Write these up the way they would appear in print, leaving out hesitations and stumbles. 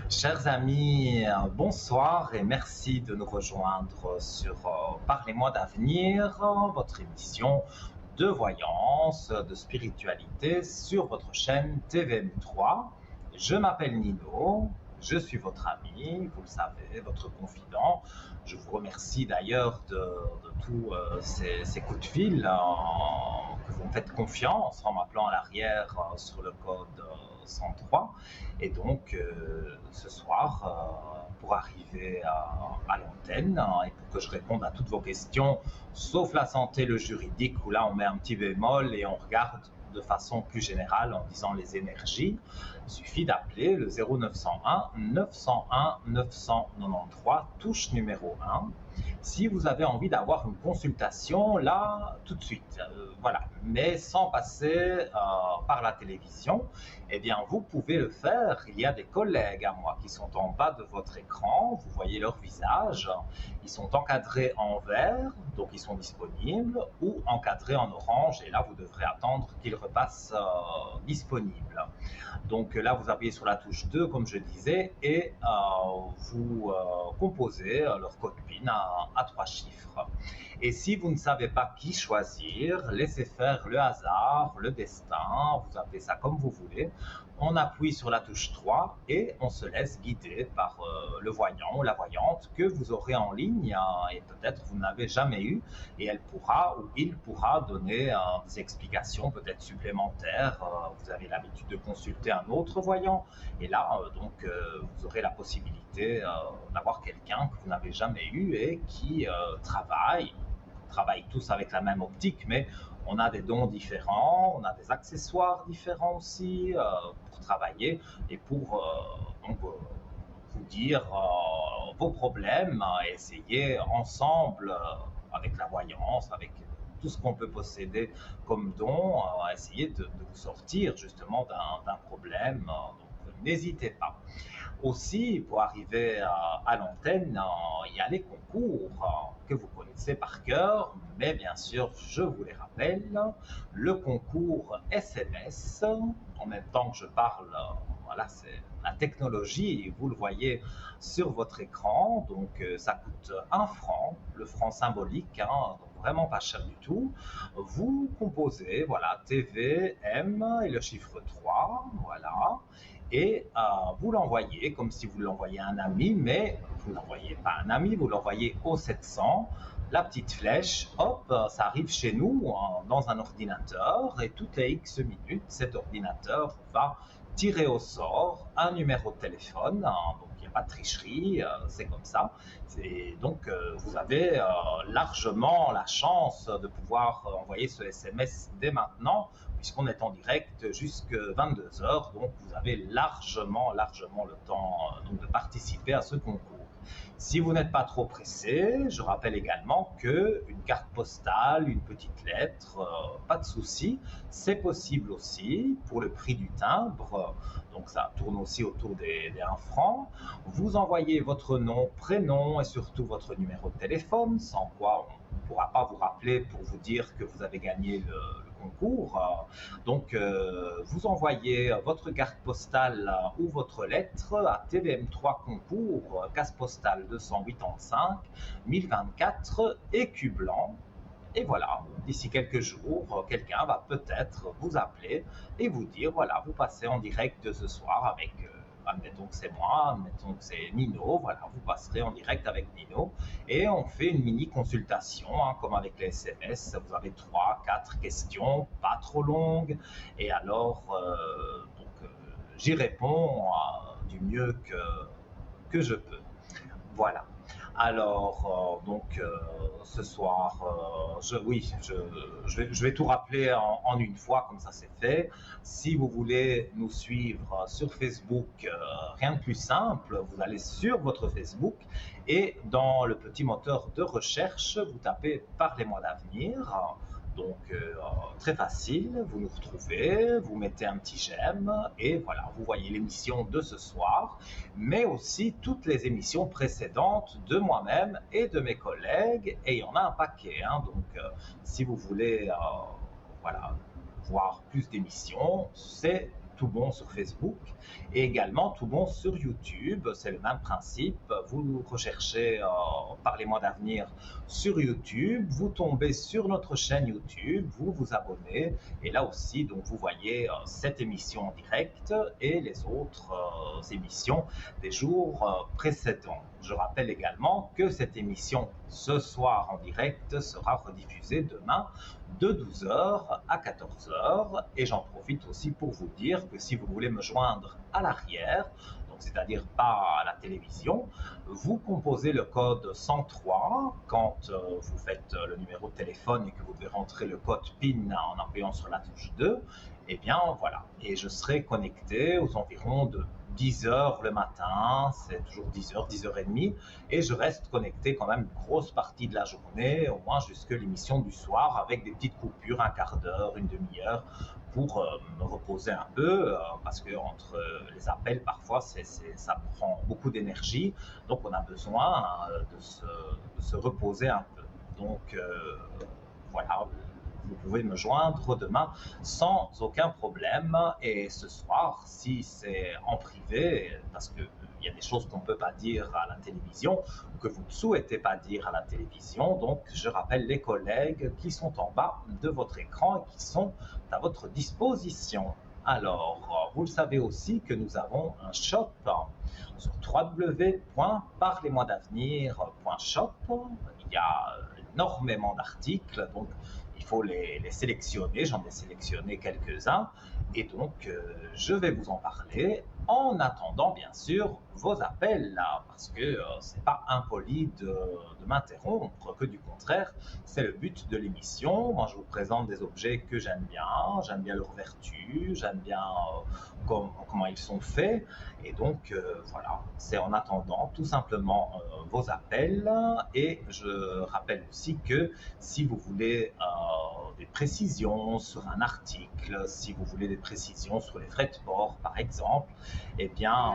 Chers amis, bonsoir et merci de nous rejoindre sur Parlez-moi d'avenir, votre émission de voyance, de spiritualité sur votre chaîne TVM3. Je m'appelle Nino, je suis votre ami, vous le savez, votre confident. Je vous remercie d'ailleurs de tous ces coups de fil que vous me faites confiance en m'appelant à l'arrière sur le code 103. Et donc, ce soir, pour arriver à l'antenne et pour que je réponde à toutes vos questions, sauf la santé, le juridique, où là on met un petit bémol et on regarde de façon plus générale en disant les énergies, il suffit d'appeler le 0901 901 993, touche numéro 1. Si vous avez envie d'avoir une consultation, là, tout de suite, voilà, mais sans passer par la télévision, eh bien, vous pouvez le faire. Il y a des collègues à moi qui sont en bas de votre écran, vous voyez leur visage, ils sont encadrés en vert, donc ils sont disponibles, ou encadrés en orange, et là, vous devrez attendre qu'ils repassent disponibles. Donc là, vous appuyez sur la touche 2, comme je disais, et vous composez leur code PIN à 3 chiffres. Et si vous ne savez pas qui choisir, laissez faire le hasard, le destin, vous appelez ça comme vous voulez. On appuie sur la touche 3 et on se laisse guider par le voyant ou la voyante que vous aurez en ligne et peut-être vous n'avez jamais eu et elle pourra ou il pourra donner des explications peut-être supplémentaires. Vous avez l'habitude de consulter un autre voyant et là vous aurez la possibilité d'avoir quelqu'un que vous n'avez jamais eu et qui travaille tous avec la même optique, mais on a des dons différents, on a des accessoires différents aussi pour travailler et pour vous dire vos problèmes et essayer ensemble, avec la voyance, avec tout ce qu'on peut posséder comme don, essayer de vous sortir justement d'un problème. Donc n'hésitez pas. Aussi, pour arriver à l'antenne, il y a les concours que vous connaissez par cœur, mais bien sûr, je vous les rappelle. Le concours SMS, en même temps que je parle, voilà, c'est la technologie, vous le voyez sur votre écran, donc ça coûte 1 franc, le franc symbolique, hein, donc vraiment pas cher du tout. Vous composez, voilà, TV, M et le chiffre 3, voilà et vous l'envoyez comme si vous l'envoyez à un ami, mais vous ne l'envoyez pas à un ami, vous l'envoyez au 700, la petite flèche, hop, ça arrive chez nous dans un ordinateur et toutes les X minutes, cet ordinateur va tirer au sort un numéro de téléphone, donc il n'y a pas de tricherie, c'est comme ça. Et donc vous avez largement la chance de pouvoir envoyer ce SMS dès maintenant puisqu'on est en direct jusqu'à 22 h, donc vous avez largement le temps donc de participer à ce concours. Si vous n'êtes pas trop pressé, je rappelle également qu'une carte postale, une petite lettre, pas de souci, c'est possible aussi pour le prix du timbre, donc ça tourne aussi autour des 1 franc. Vous envoyez votre nom, prénom et surtout votre numéro de téléphone, sans quoi on ne pourra pas vous rappeler pour vous dire que vous avez gagné le concours. Donc, vous envoyez votre carte postale ou votre lettre à TVM3 Concours, case postale 285 1024 Écu Blanc. Et voilà, d'ici quelques jours, quelqu'un va peut-être vous appeler et vous dire, voilà, vous passez en direct ce soir avec, admettons que c'est moi, admettons que c'est Nino, voilà, vous passerez en direct avec Nino et on fait une mini consultation, hein, comme avec les SMS, vous avez 3, 4 questions, pas trop longues, et alors, j'y réponds du mieux que je peux. Voilà. Alors, ce soir, je vais tout rappeler en une fois, comme ça c'est fait. Si vous voulez nous suivre sur Facebook, rien de plus simple, vous allez sur votre Facebook et dans le petit moteur de recherche, vous tapez Parlez-moi d'avenir. Donc, très facile, vous nous retrouvez, vous mettez un petit j'aime et voilà, vous voyez l'émission de ce soir, mais aussi toutes les émissions précédentes de moi-même et de mes collègues, et il y en a un paquet, hein, donc si vous voulez voilà, voir plus d'émissions, c'est tout bon sur Facebook et également tout bon sur YouTube. C'est le même principe. Vous recherchez Parlez-moi d'avenir sur YouTube, vous tombez sur notre chaîne YouTube, vous vous abonnez et là aussi, donc vous voyez cette émission en direct et les autres émissions des jours précédents. Je rappelle également que cette émission ce soir en direct sera rediffusée demain de 12 heures à 14 heures. Et j'en profite aussi pour vous dire que si vous voulez me joindre à l'arrière, donc c'est-à-dire pas à la télévision, vous composez le code 103 quand vous faites le numéro de téléphone et que vous devez rentrer le code PIN en appuyant sur la touche 2. Et bien voilà, et je serai connecté aux environs de 10 heures le matin, c'est toujours 10 heures, 10h30, et je reste connecté quand même une grosse partie de la journée, au moins jusque l'émission du soir, avec des petites coupures, un quart d'heure, une demi-heure, pour me reposer un peu, parce que entre les appels, parfois, ça prend beaucoup d'énergie, donc on a besoin de se reposer un peu. Donc voilà, vous pouvez me joindre demain sans aucun problème. Et ce soir, si c'est en privé, parce qu'il y a des choses qu'on ne peut pas dire à la télévision ou que vous ne souhaitez pas dire à la télévision, donc je rappelle les collègues qui sont en bas de votre écran et qui sont à votre disposition. Alors, vous le savez aussi que nous avons un shop sur www.parlez-moi-d'avenir.shop. Il y a énormément d'articles, donc il faut les sélectionner. J'en ai sélectionné quelques-uns et donc je vais vous en parler en attendant bien sûr vos appels là, parce que c'est pas impoli de m'interrompre, que du contraire, c'est le but de l'émission. Moi je vous présente des objets que j'aime bien leur vertu, j'aime bien comment ils sont faits et donc voilà, c'est en attendant tout simplement vos appels. Et je rappelle aussi que si vous voulez des précisions sur un article, si vous voulez des précisions sur les frais de port par exemple, eh bien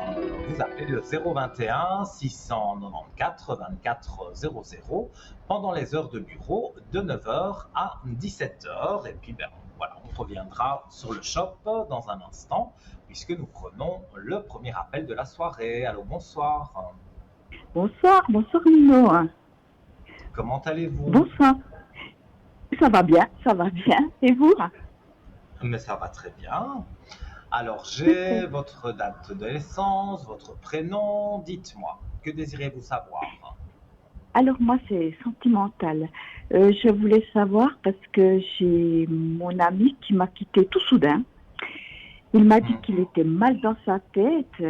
vous appelez le 021 694 24 00 pendant les heures de bureau de 9h à 17h. Et puis ben, voilà, on reviendra sur le shop dans un instant puisque nous prenons le premier appel de la soirée. Allô, bonsoir. Bonsoir, bonsoir Nino. Comment allez-vous? Bonsoir. Ça va bien, ça va bien. Et vous? Mais ça va très bien. Alors, Super. j'ai votre date de naissance, votre prénom. Dites-moi, que désirez-vous savoir? Alors moi, c'est sentimental. Je voulais savoir parce que j'ai mon ami qui m'a quitté tout soudain. Il m'a dit qu'il était mal dans sa tête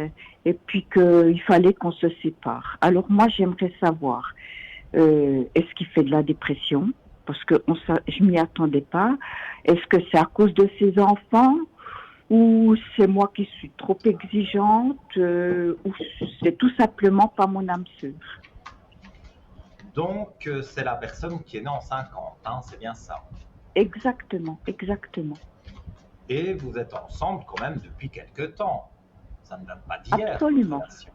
et puis qu'il fallait qu'on se sépare. Alors moi, j'aimerais savoir, est-ce qu'il fait de la dépression? Parce que je m'y attendais pas. Est-ce que c'est à cause de ses enfants? Ou c'est moi qui suis trop exigeante, ou c'est tout simplement pas mon âme sœur. Donc, c'est la personne qui est née en 50, hein, c'est bien ça. Exactement, exactement. Et vous êtes ensemble quand même depuis quelque temps. Ça ne date pas d'hier, votre Absolument. relation.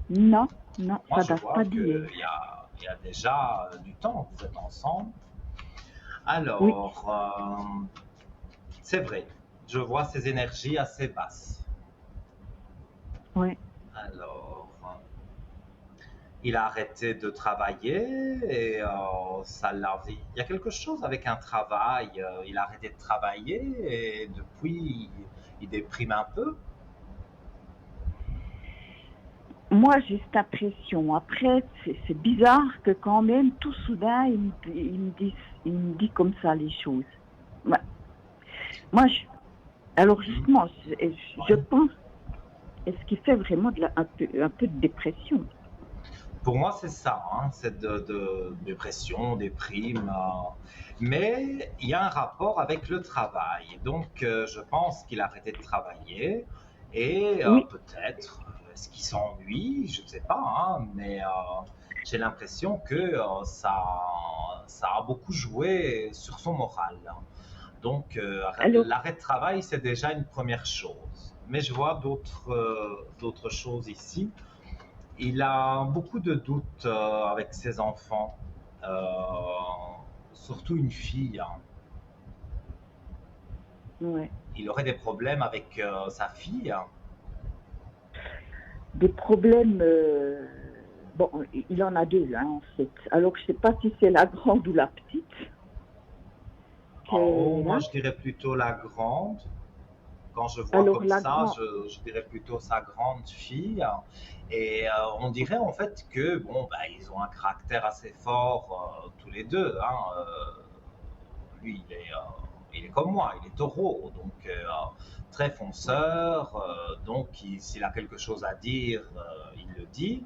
Non, non, Moi, ça je date vois pas qu'il d'hier. y a déjà du temps que vous êtes ensemble. Oui, Alors, c'est vrai, je vois ces énergies assez basses. ouais. Alors, il a arrêté de travailler et ça l'a. Il y a quelque chose avec un travail. Il a arrêté de travailler et depuis, il déprime un peu. Moi, j'ai cette impression. Après, c'est bizarre que quand même, tout soudain, il me dit comme ça les choses. Ouais. Moi, alors justement, je Ouais. pense, est-ce qu'il fait vraiment un peu de dépression? Pour moi, c'est ça, hein, c'est de dépression, déprime. Mais il y a un rapport avec le travail. Donc, je pense qu'il a arrêté de travailler et Oui, peut-être, est-ce qu'il s'ennuie? Je ne sais pas, hein, mais j'ai l'impression que ça a beaucoup joué sur son moral. Donc, alors, l'arrêt de travail, c'est déjà une première chose. Mais je vois d'autres choses ici. Il a beaucoup de doutes avec ses enfants, euh, surtout une fille, hein. Ouais. Il aurait des problèmes avec sa fille. Des problèmes. Bon, il en a deux, là, en fait. Alors, je ne sais pas si c'est la grande ou la petite Oh, qu'elle moi, a. je dirais plutôt la grande. Quand je vois Alors, comme la ça, grande. je dirais plutôt sa grande fille. Et on dirait en fait que bon, bah, ils ont un caractère assez fort tous les deux, hein. Lui, il est comme moi, il est taureau, donc très Ouais. fonceur. Donc, s'il a quelque chose à dire, il le dit.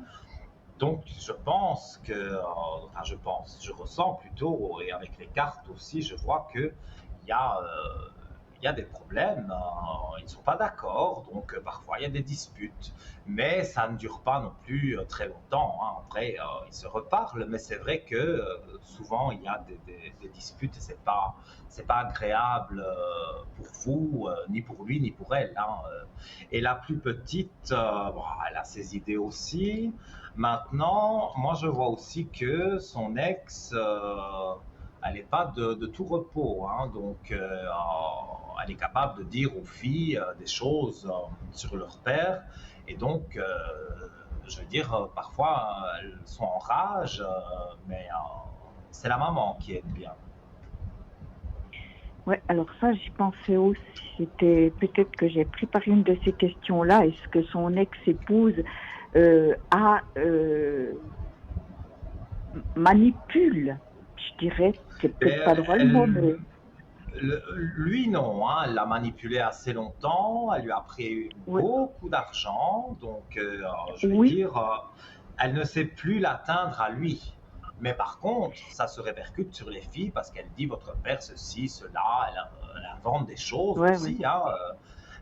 Donc, je pense que, enfin, je ressens plutôt, et avec les cartes aussi, je vois que il y a, euh, il y a des problèmes, ils ne sont pas d'accord, donc parfois il y a des disputes, mais ça ne dure pas non plus très longtemps, hein. Après, ils se reparlent, mais c'est vrai que souvent il y a des disputes et c'est pas agréable pour vous, ni pour lui, ni pour elle, hein. Et la plus petite, bon, elle a ses idées aussi. Maintenant, moi je vois aussi que son ex, elle n'est pas de tout repos, hein. Donc elle est capable de dire aux filles des choses sur leur père. Et donc, je veux dire, parfois elles sont en rage, mais c'est la maman qui est bien. Ouais, alors ça, j'y pensais aussi. C'était peut-être que j'ai préparé une de ces questions-là. Est-ce que son ex-épouse a manipule? Je dirais, c'est Mais peut-être pas droit le mot, elle, mais lui, non, hein, elle l'a manipulé assez longtemps, elle lui a pris ouais, beaucoup d'argent, donc je vais oui, dire, elle ne sait plus l'atteindre à lui. Mais par contre, ça se répercute sur les filles parce qu'elle dit votre père ceci, cela, elle invente des choses ouais, ouais. aussi, hein,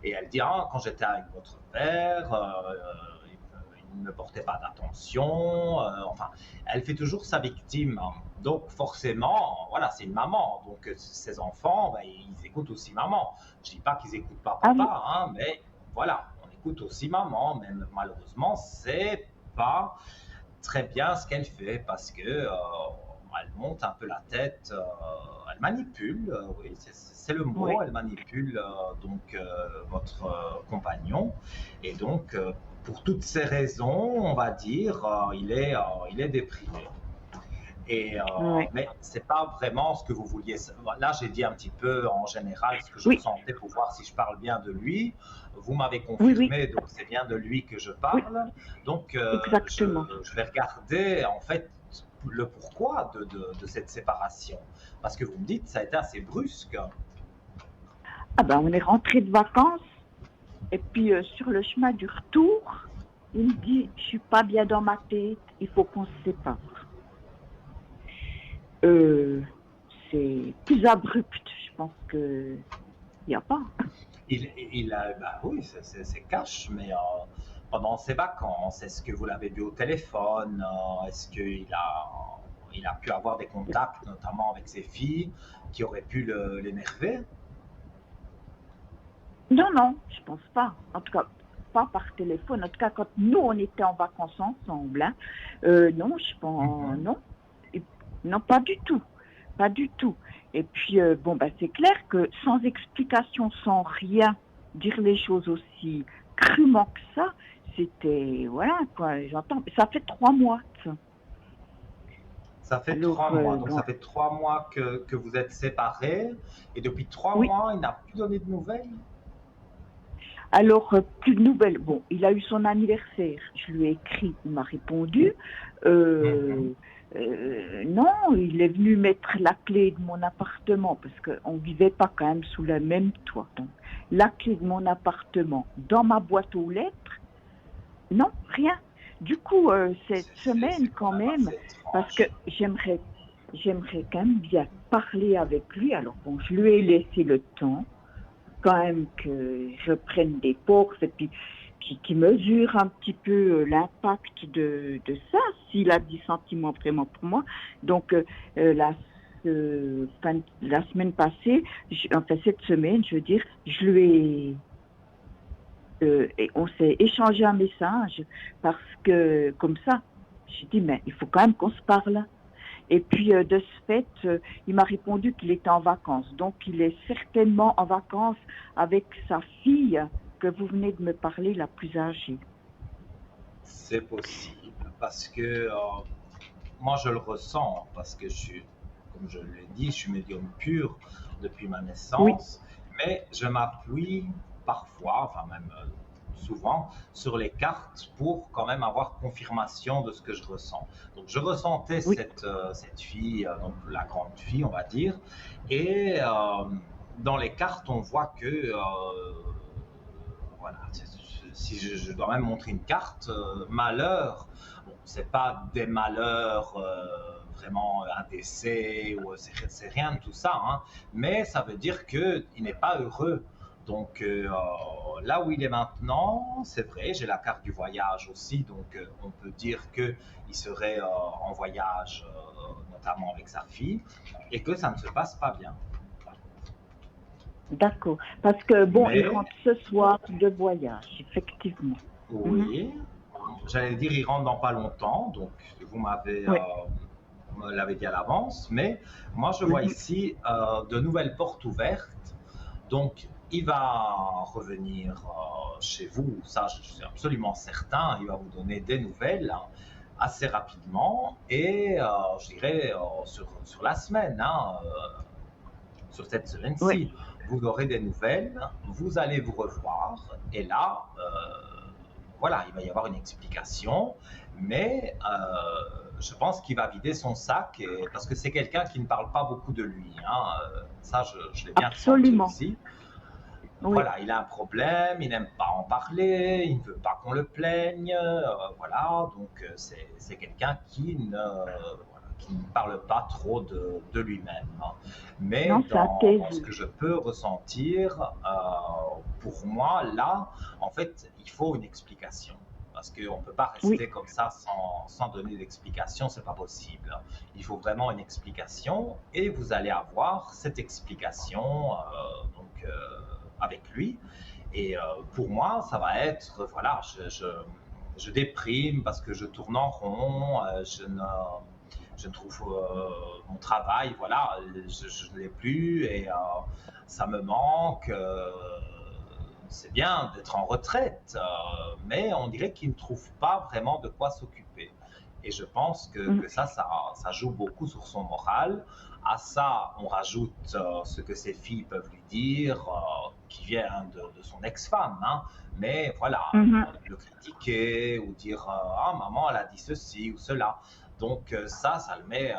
et elle dit ah, quand j'étais avec votre père, il ne me portait pas d'attention, enfin, elle fait toujours sa victime, hein. Donc forcément, voilà, c'est une maman. Donc ses enfants, ben, ils écoutent aussi maman. Je dis pas qu'ils écoutent pas Ah oui, papa, hein, mais voilà, on écoute aussi maman. Mais malheureusement, c'est pas très bien ce qu'elle fait parce que elle monte un peu la tête, elle manipule, oui, c'est le mot, ouais. elle manipule donc votre compagnon. Et donc pour toutes ces raisons, on va dire, il est déprimé. Et, Ouais. mais c'est pas vraiment ce que vous vouliez. Là, j'ai dit un petit peu en général ce que je Oui, ressentais pour voir si je parle bien de lui. Vous m'avez oui, oui, confirmé, donc c'est bien de lui que je oui, parle. Donc, exactement. je vais regarder en fait le pourquoi de cette séparation. Parce que vous me dites, ça a été assez brusque. Ah ben, on est rentré de vacances et puis sur le chemin du retour, il me dit, je suis pas bien dans ma tête, il faut qu'on se sépare. Euh, c'est plus abrupt, je pense que il y a pas. Il a, bah oui, c'est cash, mais pendant ses vacances, est-ce que vous l'avez vu au téléphone? Est-ce il a pu avoir des contacts, notamment avec ses filles, qui auraient pu l'énerver? Non, non, je pense pas. En tout cas, pas par téléphone. En tout cas, quand nous, on était en vacances ensemble, hein, non, je pense, Mhm. non. Et- non, pas du tout. Pas du tout. Et puis, bon, bah, c'est clair que sans explication, sans rien, dire les choses aussi crûment que ça, c'était, voilà, quoi, j'entends. Ça fait 3 mois, ça. Ça fait Alors, 3 mois, donc ça bon, fait 3 mois que vous êtes séparés, et depuis trois oui. mois, il n'a plus donné de nouvelles? Alors, plus de nouvelles. Bon, il a eu son anniversaire. Je lui ai écrit, il m'a répondu. Mhm. Euh, non, il est venu mettre la clé de mon appartement parce qu'on ne vivait pas quand même sous le même toit. Donc, la clé de mon appartement dans ma boîte aux lettres, non, rien. Du coup, cette C'est semaine quand quand même même, assez parce que étrange. j'aimerais quand même bien parler avec lui. Alors bon, je lui ai laissé le temps quand même que je prenne des forces et puis qui mesure un petit peu l'impact de ça, s'il a des sentiments vraiment pour moi. Donc, la semaine passée, enfin cette semaine, je veux dire, et on s'est échangé un message parce que, comme ça, j'ai dit, mais il faut quand même qu'on se parle. Et puis, de ce fait, il m'a répondu qu'il était en vacances. Donc, il est certainement en vacances avec sa fille que vous venez de me parler, la plus âgée. C'est possible parce que moi je le ressens parce que je suis, comme je l'ai dit, je suis médium pur depuis ma Oui, naissance, mais je m'appuie parfois, enfin même souvent, sur les cartes pour quand même avoir confirmation de ce que je ressens. Donc je ressentais oui, cette fille, donc la grande fille, on va dire, et dans les cartes, on voit que voilà, si je dois même montrer une carte, malheur, bon, c'est pas des malheurs vraiment un décès, ou c'est rien de tout ça, hein, mais ça veut dire qu'il n'est pas heureux. Donc là où il est maintenant, c'est vrai, j'ai la carte du voyage aussi, donc on peut dire qu'il serait en voyage, notamment avec sa fille, et que ça ne se passe pas bien. d'accord. Parce que, bon, il Mais rentre ce soir de voyage, effectivement. Mhm. oui, j'allais dire il rentre dans pas longtemps, donc vous Oui, me l'avez dit à l'avance, mais moi je vois mhm. ici de nouvelles portes ouvertes, donc il va revenir chez vous, ça je suis absolument certain, il va vous donner des nouvelles hein, assez rapidement et je dirais sur la semaine, hein, sur cette Oui, semaine-ci, vous aurez des nouvelles, vous allez vous revoir, et là, voilà, il va y avoir une explication, mais je pense qu'il va vider son sac, parce que c'est quelqu'un qui ne parle pas beaucoup de lui, hein, ça je l'ai bien ressenti absolument. aussi. Oui, Voilà, il a un problème, il n'aime pas en parler, il ne veut pas qu'on le plaigne, voilà, donc c'est quelqu'un voilà, qui ne parle pas trop de lui-même. Hein. Mais non, ça dans ce taise. que je peux ressentir, pour moi, là, en fait, il faut une explication. Parce qu'on ne peut pas Oui, rester comme ça sans donner d'explication, c'est pas possible. Il faut vraiment une explication et vous allez avoir cette explication donc, avec lui. Et pour moi, ça va être, voilà, je déprime parce que je tourne en rond, je ne trouve mon travail, voilà, je ne l'ai plus et ça me manque. C'est bien d'être en retraite, mais on dirait qu'il ne trouve pas vraiment de quoi s'occuper. Et je pense mm, que ça joue beaucoup sur son moral. À ça, on rajoute ce que ses filles peuvent lui dire, qui vient de son ex-femme. Hein. Mais voilà, mhm, le critiquer ou dire ah maman elle a dit ceci ou cela. Donc ça le met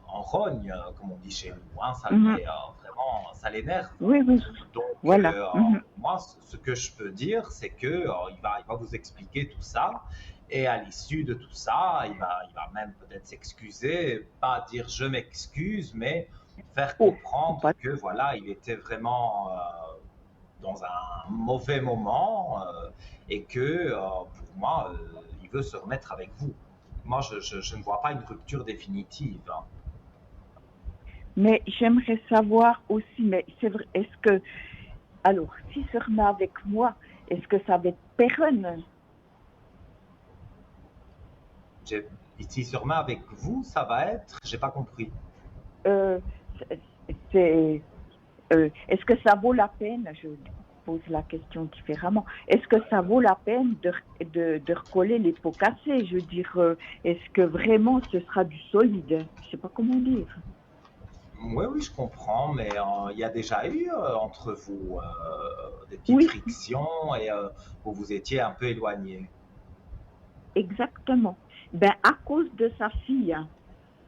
en rogne, comme on dit chez nous. Hein. Ça le mhm. met vraiment, ça l'énerve. Oui, oui, Donc voilà. Mhm. moi, ce que je peux dire, c'est que il va vous expliquer tout ça. Et à l'issue de tout ça, il va même peut-être s'excuser, pas dire je m'excuse, mais faire Oh, faut comprendre pas. que voilà, il était vraiment dans un mauvais moment et que pour moi, il veut se remettre avec vous. Moi, je ne vois pas une rupture définitive. Hein. Mais j'aimerais savoir aussi, mais c'est vrai, est-ce que, alors, s'il se remet avec moi, est-ce que ça va être pérenne? J'ai- Ici sur main avec vous, ça va être, j'ai pas compris. Euh, c'est, est-ce que ça vaut la peine? Je pose la question différemment. Est-ce que ça vaut la peine de recoller les pots cassés? Je veux dire, est-ce que vraiment ce sera du solide? Je sais pas comment dire. Oui, oui, je comprends, mais il y a déjà eu entre vous des petites Oui, frictions et vous vous étiez un peu éloignés. exactement. Ben, à cause de sa fille, hein,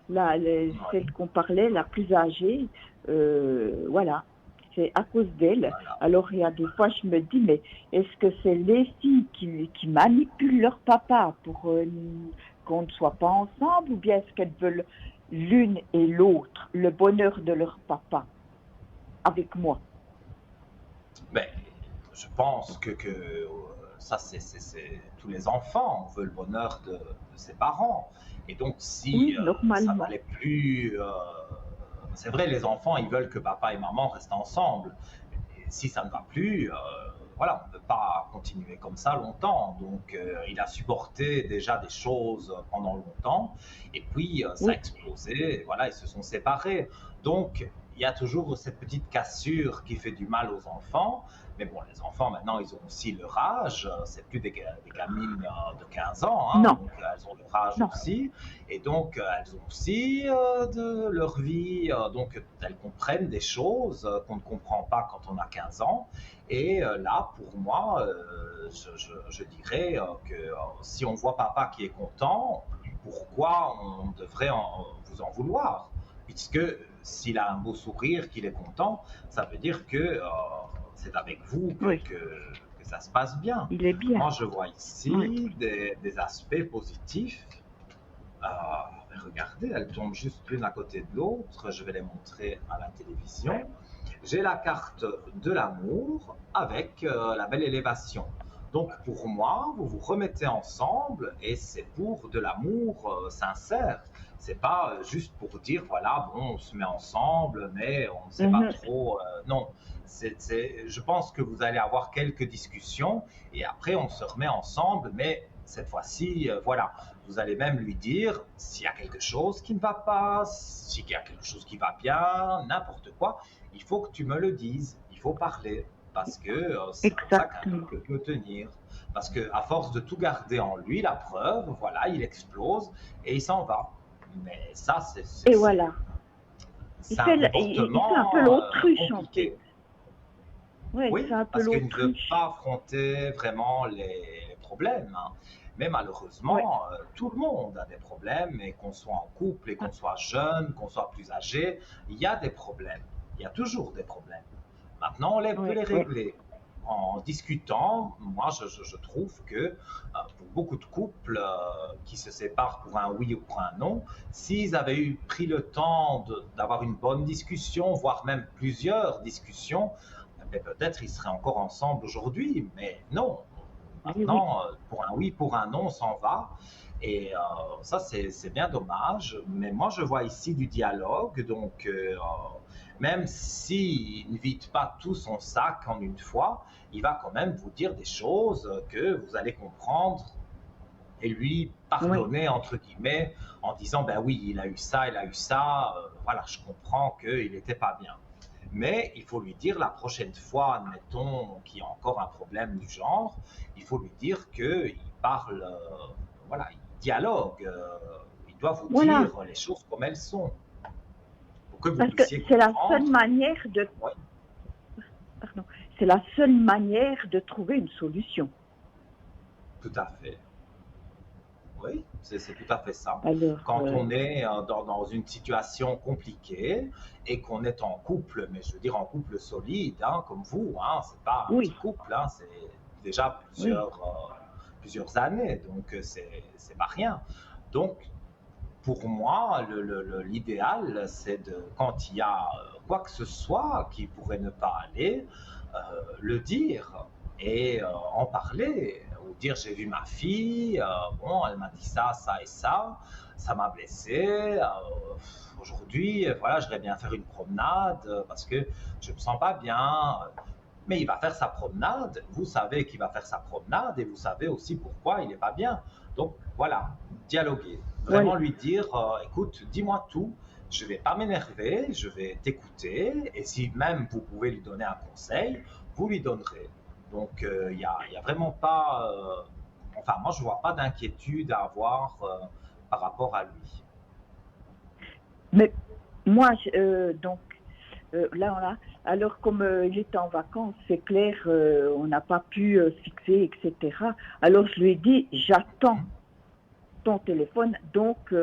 Oui, celle qu'on parlait, la plus âgée, voilà, c'est à cause d'elle. voilà. Alors, il y a des fois, je me dis, mais est-ce que c'est les filles qui manipulent leur papa pour qu'on ne soit pas ensemble, ou bien est-ce qu'elles veulent l'une et l'autre le bonheur de leur papa avec moi? Mais je pense que ça, tous les enfants. On veut le bonheur de ses parents. Et donc, si Oui, ça normalement. valait plus. C'est vrai, les enfants, ils veulent que papa et maman restent ensemble. Et si ça ne va plus, voilà, on ne peut pas continuer comme ça longtemps. Donc, il a supporté déjà des choses pendant longtemps, et puis ça a Oui, explosé, et voilà, ils se sont séparés. Donc, il y a toujours cette petite cassure qui fait du mal aux enfants. Mais bon, les enfants, maintenant, ils ont aussi leur âge. C'est plus des gamines de 15 ans, hein, non, donc elles ont leur âge non. aussi. Et donc, elles ont aussi de leur vie. Donc, elles comprennent des choses qu'on ne comprend pas quand on a 15 ans. Et là, pour moi, je dirais que si on voit papa qui est content, pourquoi on devrait vous en vouloir? Puisque s'il a un beau sourire, qu'il est content, ça veut dire que c'est avec vous Oui, que ça se passe bien. il est bien. Moi, je vois Oui. ici des aspects positifs. Regardez, elles tombent juste l'une à côté de l'autre. Je vais les montrer à la télévision. J'ai la carte de l'amour avec la belle élévation. Donc pour moi, vous vous remettez ensemble et c'est pour de l'amour sincère. C'est pas juste pour dire voilà, bon, on se met ensemble, mais on ne sait pas Mhm. trop. Non, je pense que vous allez avoir quelques discussions et après on se remet ensemble, mais cette fois-ci, voilà, vous allez même lui dire s'il y a quelque chose qui ne va pas, s'il y a quelque chose qui va bien, n'importe quoi. Il faut que tu me le dises, il faut parler, parce que c'est comme ça qu'un Exactement. couple peut tenir. Parce que à force de tout garder en lui, la preuve, voilà, il explose et il s'en va. Mais ça, Et voilà. c'est un Il fait un peu comportement l'autruche, en fait. compliqué. Oui, il fait Oui, un peu parce qu'il ne veut l'autruche. pas affronter vraiment les problèmes, hein. Mais Oui. malheureusement, tout le monde a des problèmes, et qu'on soit en couple, et qu'on soit jeune, qu'on soit plus âgé, il y a des problèmes. Il y a toujours des problèmes. Maintenant, on peut Oui, les oui. régler. En discutant, moi, je trouve que pour beaucoup de couples qui se séparent pour un oui ou pour un non, s'ils avaient pris le temps d'avoir une bonne discussion, voire même plusieurs discussions, mais peut-être ils seraient encore ensemble aujourd'hui, mais non. Oui, oui. Maintenant, pour un oui, pour un non, on s'en va. Et ça, c'est bien dommage. Mais moi, je vois ici du dialogue. Donc, même s'il ne vide pas tout son sac en une fois, il va quand même vous dire des choses que vous allez comprendre et lui Oui. pardonner, entre guillemets, en disant, ben oui, il a eu ça, voilà, je comprends qu'il n'était pas bien. Mais il faut lui dire la prochaine fois, admettons qu'il y a encore un problème du genre, il faut lui dire qu'il parle, voilà, il dialogue, il doit vous Voilà. dire les choses comme elles sont, pour que vous Parce que puissiez c'est la seule comprendre. manière de, Oui, pardon, c'est la seule manière de trouver une solution. tout à fait. Oui, c'est tout à fait ça. Alors, Quand on est dans une situation compliquée et qu'on est en couple, mais je veux dire en couple solide, hein, comme vous, hein, c'est pas un petit oui, couple, hein, c'est déjà oui, plusieurs années, donc c'est pas rien. Donc, pour moi, l'idéal, c'est de, quand il y a quoi que ce soit qui pourrait ne pas aller, euh, le dire et en parler, ou dire j'ai vu ma fille, bon, elle m'a dit ça, ça et ça m'a blessé. Aujourd'hui, voilà, je voudrais bien faire une promenade parce que je me sens pas bien. Mais il va faire sa promenade, vous savez qu'il va faire sa promenade et vous savez aussi pourquoi il n'est pas bien. Donc voilà, dialoguer, voilà. vraiment lui dire, écoute, dis-moi tout, je ne vais pas m'énerver, je vais t'écouter et si même vous pouvez lui donner un conseil, vous lui donnerez. Donc y a vraiment pas, enfin moi je ne vois pas d'inquiétude à avoir par rapport à lui. Mais moi, donc, là, alors comme il était en vacances, c'est clair, on n'a pas pu fixer, etc. Alors je lui ai dit, j'attends Mhm. ton téléphone, donc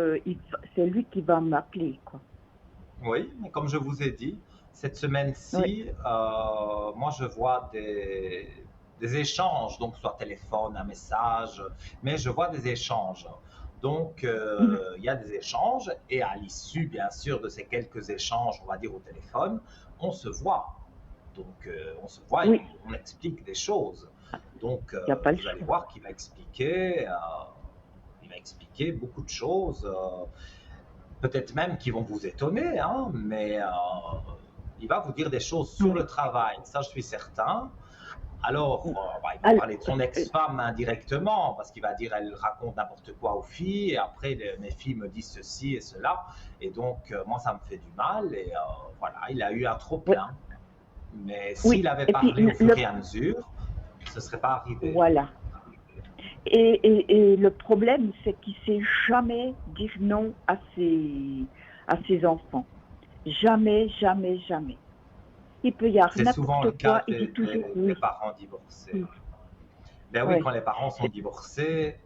c'est lui qui va m'appeler, quoi. Oui, mais comme je vous ai dit, cette Oui. semaine-ci, moi je vois des échanges, donc soit téléphone, un message, mais je vois des échanges. Donc Mhm. il y a des échanges et à l'issue, bien sûr, de ces quelques échanges, on va dire au téléphone, on se voit. Donc on se voit et Oui, on explique des choses. Donc il n'y a pas le vous allez choix. voir qu'il va expliquer beaucoup de choses. Peut-être même qu'ils vont vous étonner, hein, mais il va vous dire des choses sur Oui. le travail, ça je suis certain. Alors, il va Alors, parler de son ex-femme indirectement, parce qu'il va dire elle raconte n'importe quoi aux filles, et après mes filles me disent ceci et cela, et donc moi ça me fait du mal, et voilà, il a eu un trop oui, plein. Mais oui. s'il avait Et puis parlé au fur et à mesure, ce ne serait pas arrivé. voilà. Et le problème, c'est qu'il sait jamais dire non à ses enfants. Jamais, jamais, jamais. Il peut y avoir C'est souvent le n'importe cas quoi, il dit toujours des oui. parents divorcés. Oui, Ben oui, quand ouais, les parents sont divorcés,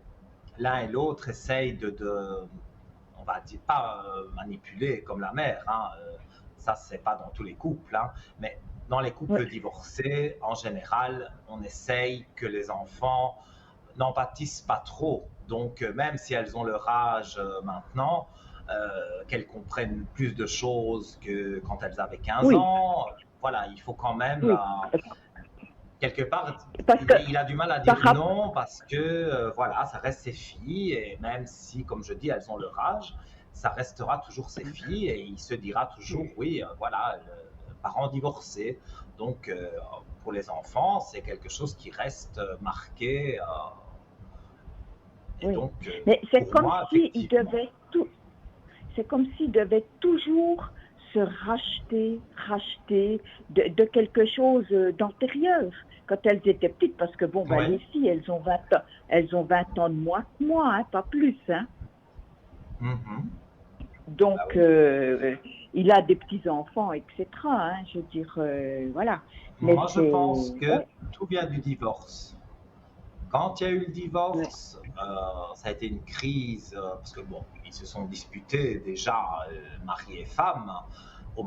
l'un et l'autre essayent on va dire, pas manipuler comme la mère, hein, ça c'est pas dans tous les couples, hein, mais dans les couples ouais, divorcés, en général, on essaye que les enfants n'en pâtissent pas trop. Donc, même si elles ont leur âge maintenant, qu'elles comprennent plus de choses que quand elles avaient 15 oui, ans, voilà, il faut quand même, oui. quelque part, Parce que il a du mal à par dire rapport, non parce que, voilà, ça reste ses filles et même si, comme je dis, elles ont leur âge, ça restera toujours ses filles et il se dira toujours, oui, voilà, parents divorcés. Donc, pour les enfants, c'est quelque chose qui reste marqué. Et oui. donc, Mais c'est pour comme moi, s'il effectivement. c'est comme s'il devait toujours se racheter de quelque chose d'antérieur quand elles étaient petites, parce que bon, ben, Oui. les filles, elles ont 20 ans de moins que moi, hein, pas plus, hein. Mhm. Bah Donc, oui. il a des petits-enfants, etc., hein, je veux dire, voilà. Mais Moi, je pense c'est, que ouais, tout vient du divorce. Quand il y a eu le ouais, divorce, ça a été une crise, parce que bon, ils se sont disputés déjà, mari et femme, au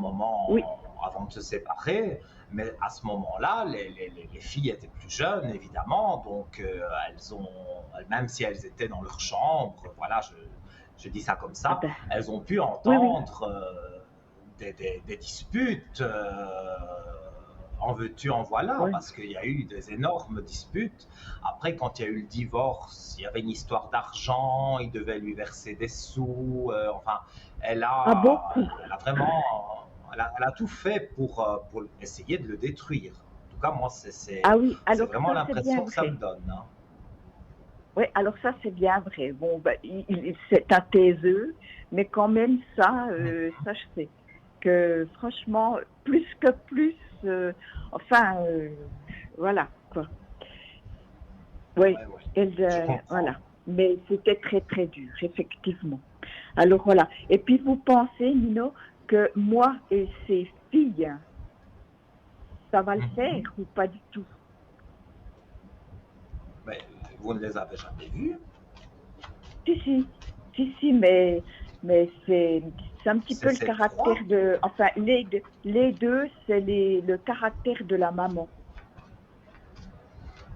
oui, moment avant de se séparer. Mais à ce moment-là, les filles étaient plus jeunes, évidemment, donc même si elles étaient dans leur chambre, voilà, je dis ça comme ah ça, ben, elles ont pu oui, oui, entendre des disputes, en veux-tu, en voilà, oui. parce qu'il y a eu des énormes disputes. Après, quand il y a eu le divorce, il y avait une histoire d'argent, il devait lui verser des sous, enfin, Ah, beaucoup. elle a vraiment, elle a tout fait pour essayer de le détruire. En tout cas, moi, Ah oui, c'est alors vraiment ça, c'est bien l'impression que ça me vrai. donne, hein. Oui, alors ça, c'est bien vrai. Bon, ben, c'est un taiseux, mais quand même, ça, je sais que franchement, plus que plus, enfin, voilà, quoi. Oui, Ouais, ouais, je voilà. comprends. Mais c'était très, très dur, effectivement. Alors voilà. Et puis, vous pensez, Nino, que moi et ses filles, ça va le faire Mhm. ou pas du tout? Mais vous ne les avez jamais vus. Si, si, si, mais c'est un petit C'est peu le ces caractère trois. de, enfin, les deux, c'est le caractère de la maman.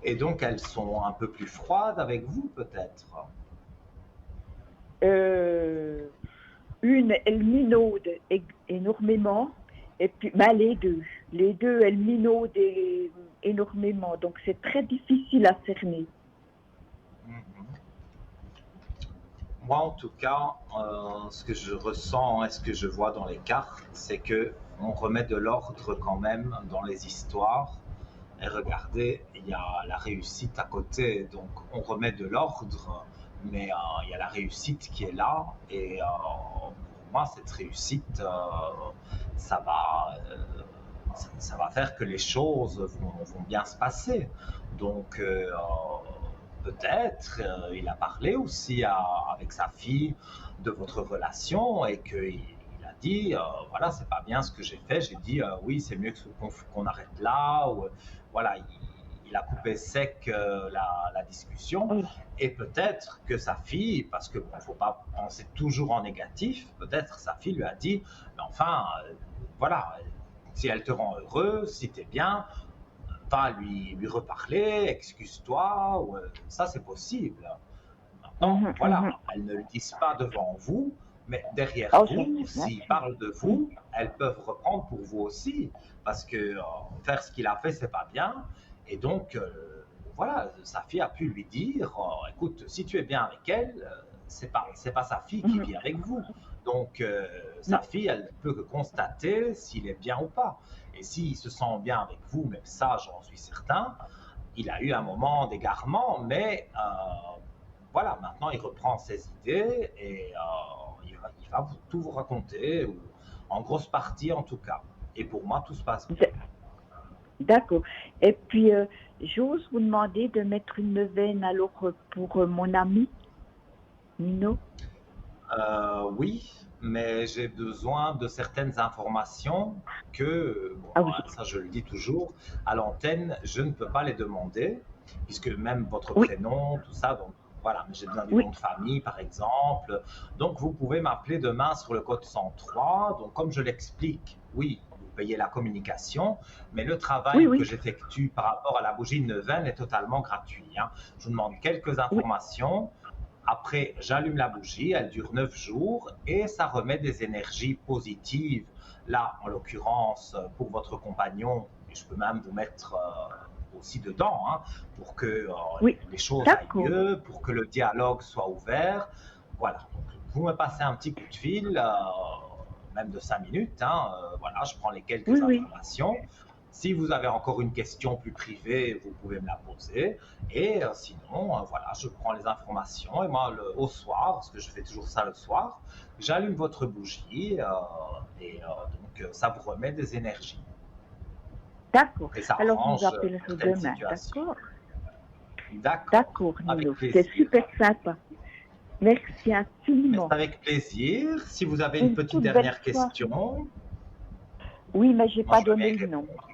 Et donc, elles sont un peu plus froides avec vous, peut-être. Euh, une, elle minaude énormément, et puis, ben, les deux, elles minaudent énormément, donc c'est très difficile à cerner. Mhm. Moi, en tout cas, ce que je ressens et ce que je vois dans les cartes, c'est que on remet de l'ordre quand même dans les histoires. Et regardez, il y a la réussite à côté, donc on remet de l'ordre, mais il y a la réussite qui est là. Et pour moi, cette réussite, ça va, ça va faire que les choses vont bien se passer. Donc, peut-être, il a parlé aussi avec sa fille de votre relation et qu'il a dit, voilà, c'est pas bien ce que j'ai fait. J'ai dit, oui, c'est mieux qu'on arrête là. Ou, voilà, il a coupé sec la discussion. Oui. Et peut-être que sa fille, parce qu'il ne faut pas penser toujours en négatif, peut-être sa fille lui a dit, mais enfin, voilà, si elle te rend heureux, si tu es bien, va lui reparler, excuse-toi, ça c'est possible. Maintenant, Mhm, mhm. voilà, elles ne le disent pas devant vous, mais derrière Oh, ça, vous, c'est bien s'ils sûr. parlent de Mm. vous, elles peuvent reprendre pour vous aussi, parce que faire ce qu'il a fait, c'est pas bien. Et donc, voilà, sa fille a pu lui dire, écoute, si tu es bien avec elle, c'est pas sa fille qui Mhm. vit avec vous. Donc, sa Non. fille, elle ne peut que constater s'il est bien ou pas. Et s'il se sent bien avec vous, même ça, j'en suis certain, il a eu un moment d'égarement, mais voilà, maintenant il reprend ses idées et il va tout vous raconter, ou en grosse partie en tout cas. Et pour moi, tout se passe bien. D- D'accord. Et puis, j'ose vous demander de mettre une neuvaine alors pour mon ami Nino. Oui, mais j'ai besoin de certaines informations que, bon, Ah oui, ça je le dis toujours, à l'antenne, je ne peux pas les demander, puisque même votre oui, prénom, tout ça, donc voilà, mais j'ai besoin du oui, nom de famille, par exemple. Donc vous pouvez m'appeler demain sur le code 103. Donc comme je l'explique, oui, vous payez la communication, mais le oui, travail que oui, j'effectue par rapport à la bougie neuvaine est totalement gratuit, hein. Je vous demande quelques oui, informations. Après, j'allume la bougie, elle dure 9 jours et ça remet des énergies positives. Là, en l'occurrence, pour votre compagnon, et je peux même vous mettre aussi dedans, hein, pour que oui. les choses aillent D'accord. mieux, pour que le dialogue soit ouvert. Voilà, donc vous me passez un petit coup de fil, même de 5 minutes, hein, voilà, je prends les quelques Oui, oui. informations. Si vous avez encore une question plus privée, vous pouvez me la poser. Et sinon, voilà, je prends les informations et moi, au soir, parce que je fais toujours ça le soir, j'allume votre bougie et donc ça vous remet des énergies D'accord. et ça Alors, je vous arrange appellerai certaines demain. situations. D'accord? D'accord, D'accord, avec Nino. C'est plaisir. super sympa. Merci Mais c'est infiniment. avec plaisir. Si vous avez une Une petite toute belle dernière soirée. question, Oui, mais j'ai moi pas je veux bien donné y le nom. répondre.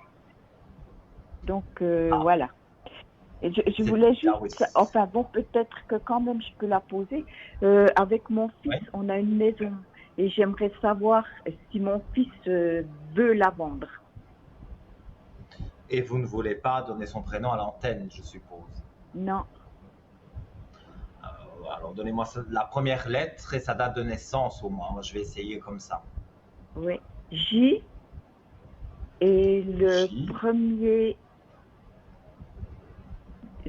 Donc, Ah, voilà. Et je c'est voulais ça juste, aussi. enfin bon, peut-être que quand même je peux la poser. Avec mon fils, Oui. on a une maison et j'aimerais savoir si mon fils veut la vendre. Et vous ne voulez pas donner son prénom à l'antenne, je suppose. Non, Alors donnez-moi la première lettre et sa date de naissance au moins. Moi, je vais essayer comme ça. oui. J et le J. premier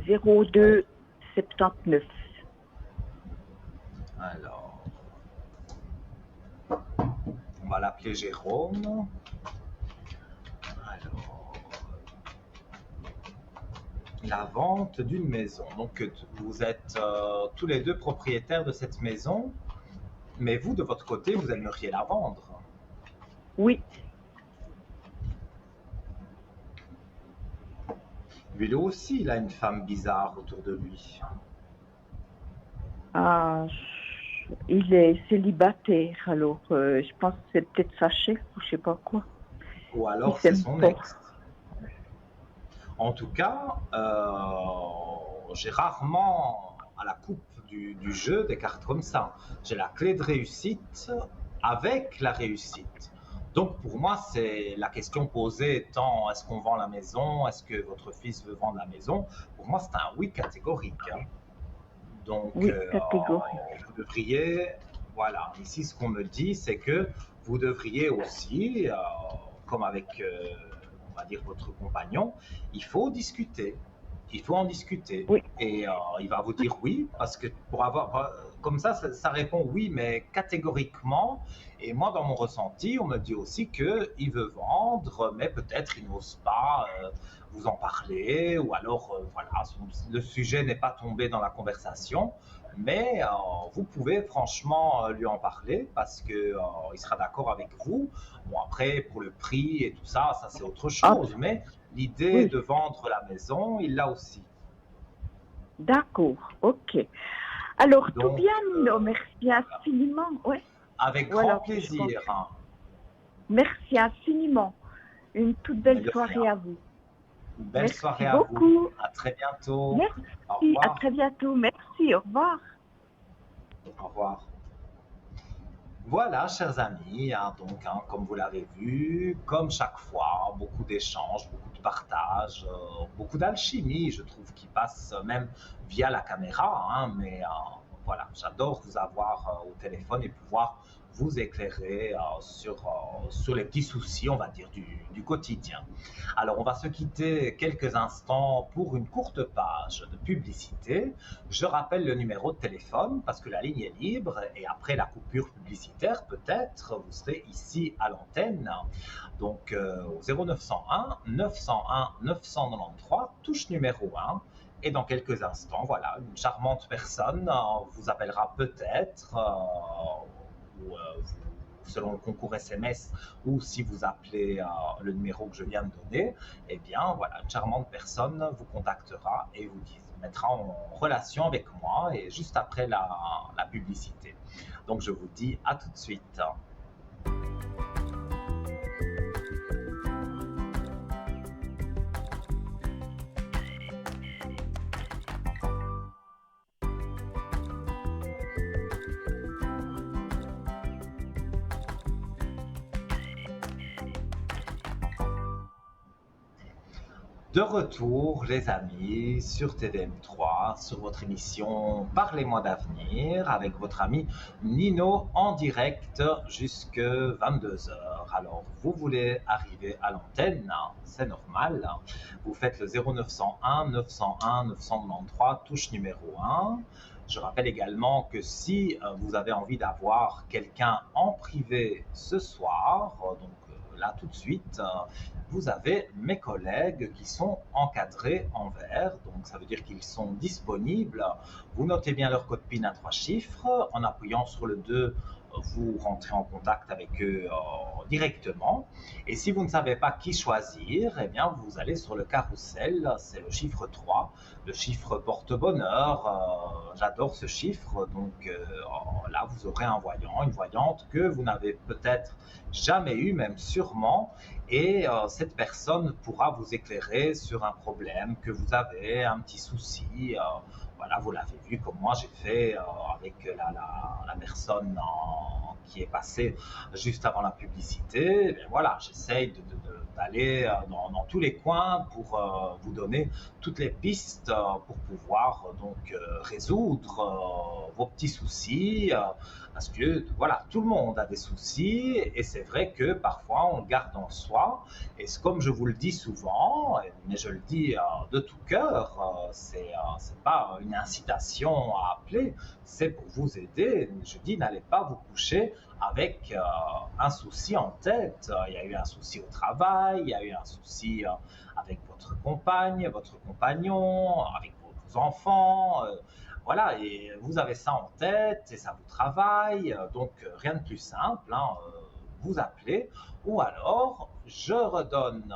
Oui. 02 79. Alors, on va l'appeler Jérôme. Alors, la vente d'une maison. Donc, vous êtes tous les deux propriétaires de cette maison, mais vous, de votre côté, vous aimeriez la vendre. Oui, Lui aussi, il a une femme bizarre autour de lui. ah, il est célibataire, alors je pense que c'est peut-être sa chef ou je sais pas quoi. Ou Il alors, c'est s'aime son pas. ex. En tout cas, j'ai rarement à la coupe du jeu des cartes comme ça. J'ai la clé de réussite avec la réussite. Donc pour moi, c'est la question posée étant est-ce qu'on vend la maison? Est-ce que votre fils veut vendre la maison? Pour moi, c'est un oui catégorique, hein. Donc Oui, catégorie. vous devriez, voilà, ici ce qu'on me dit, c'est que vous devriez aussi, comme avec, on va dire, votre compagnon, il faut discuter. Il faut en discuter. Oui, Et il va vous dire oui, parce que pour avoir, comme ça répond oui, mais catégoriquement. Et moi, dans mon ressenti, on me dit aussi qu'il veut vendre, mais peut-être il n'ose pas vous en parler, ou alors, voilà, le sujet n'est pas tombé dans la conversation. Mais vous pouvez franchement lui en parler parce que il sera d'accord avec vous. Bon, après, pour le prix et tout ça, ça c'est autre ah, chose. Mais l'idée oui, de vendre la maison, il l'a aussi. d'accord, ok. Alors, tout Donc, bien, Nino, merci infiniment. Ouais, avec grand voilà, je pense. plaisir, hein. Merci infiniment. Une toute Mais belle de rien. soirée à vous. Belle soirée Merci à vous. beaucoup. À très bientôt. Au Merci, à revoir. très bientôt. Merci, au revoir. Au revoir. Voilà, chers amis, hein, donc, hein, comme vous l'avez vu, comme chaque fois, beaucoup d'échanges, beaucoup de partages, beaucoup d'alchimie, je trouve, qui passe même via la caméra, hein, mais voilà, j'adore vous avoir au téléphone et pouvoir vous éclairer sur les petits soucis, on va dire, du quotidien. Alors, on va se quitter quelques instants pour une courte page de publicité. Je rappelle le numéro de téléphone parce que la ligne est libre et après la coupure publicitaire, peut-être, vous serez ici à l'antenne. Donc, au 0901 901 993, touche numéro 1. Et dans quelques instants, voilà, une charmante personne vous appellera peut-être, ou selon le concours SMS, ou si vous appelez le numéro que je viens de donner, eh bien voilà, une charmante personne vous contactera et vous mettra en relation avec moi et juste après la publicité. Donc je vous dis à tout de suite. De retour, les amis, sur TVM3, sur votre émission Parlez-moi d'avenir, avec votre ami Nino en direct jusque 22 heures. Alors, vous voulez arriver à l'antenne, c'est normal. Vous faites le 0901 901 993, touche numéro 1. Je rappelle également que si vous avez envie d'avoir quelqu'un en privé ce soir, donc là tout de suite, vous avez mes collègues qui sont encadrés en vert, donc ça veut dire qu'ils sont disponibles. Vous notez bien leur code PIN à 3 chiffres, en appuyant sur le 2, vous rentrez en contact avec eux directement. Et si vous ne savez pas qui choisir, eh bien vous allez sur le carrousel, c'est le chiffre 3. Le chiffre porte bonheur, j'adore ce chiffre, donc là vous aurez un voyant, une voyante que vous n'avez peut-être jamais eu, même sûrement, et cette personne pourra vous éclairer sur un problème que vous avez, un petit souci. Voilà, vous l'avez vu comme moi j'ai fait avec la personne qui est passée juste avant la publicité. Et voilà, j'essaye d'aller dans tous les coins pour vous donner toutes les pistes pour pouvoir donc résoudre vos petits soucis. Parce que voilà, tout le monde a des soucis et c'est vrai que parfois on le garde en soi. Et comme je vous le dis souvent, mais je le dis de tout cœur, c'est pas une incitation à appeler, c'est pour vous aider. Je dis n'allez pas vous coucher avec un souci en tête. Il y a eu un souci au travail, il y a eu un souci avec votre compagne, votre compagnon, avec vos enfants. Voilà, et vous avez ça en tête et ça vous travaille, donc rien de plus simple, hein, vous appelez, ou alors je redonne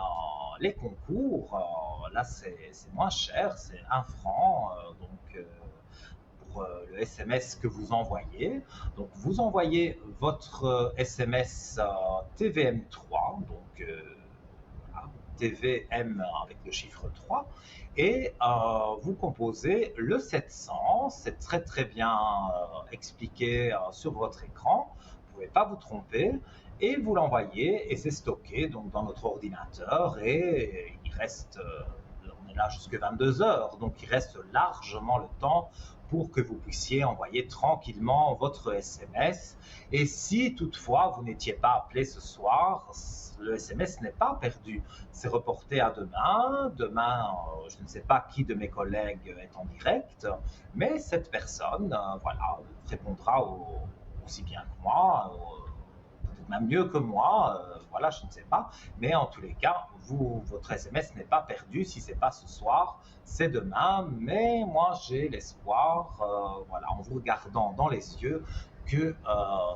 les concours, là c'est moins cher, c'est 1 franc, donc pour le SMS que vous envoyez. Donc vous envoyez votre SMS TVM3, donc voilà, TVM avec le chiffre 3, et vous composez le 700, c'est très bien expliqué sur votre écran, vous ne pouvez pas vous tromper, et vous l'envoyez et c'est stocké donc dans notre ordinateur et il reste, on est là jusqu'à 22 heures, donc il reste largement le temps pour que vous puissiez envoyer tranquillement votre SMS. Et si toutefois vous n'étiez pas appelé ce soir, le SMS n'est pas perdu, c'est reporté à demain. Demain, je ne sais pas qui de mes collègues est en direct, mais cette personne, voilà, répondra aussi bien que moi, peut-être même mieux que moi, voilà, je ne sais pas. Mais en tous les cas, votre SMS n'est pas perdu. Si c'est pas ce soir, c'est demain. Mais moi, j'ai l'espoir, voilà, en vous regardant dans les yeux, que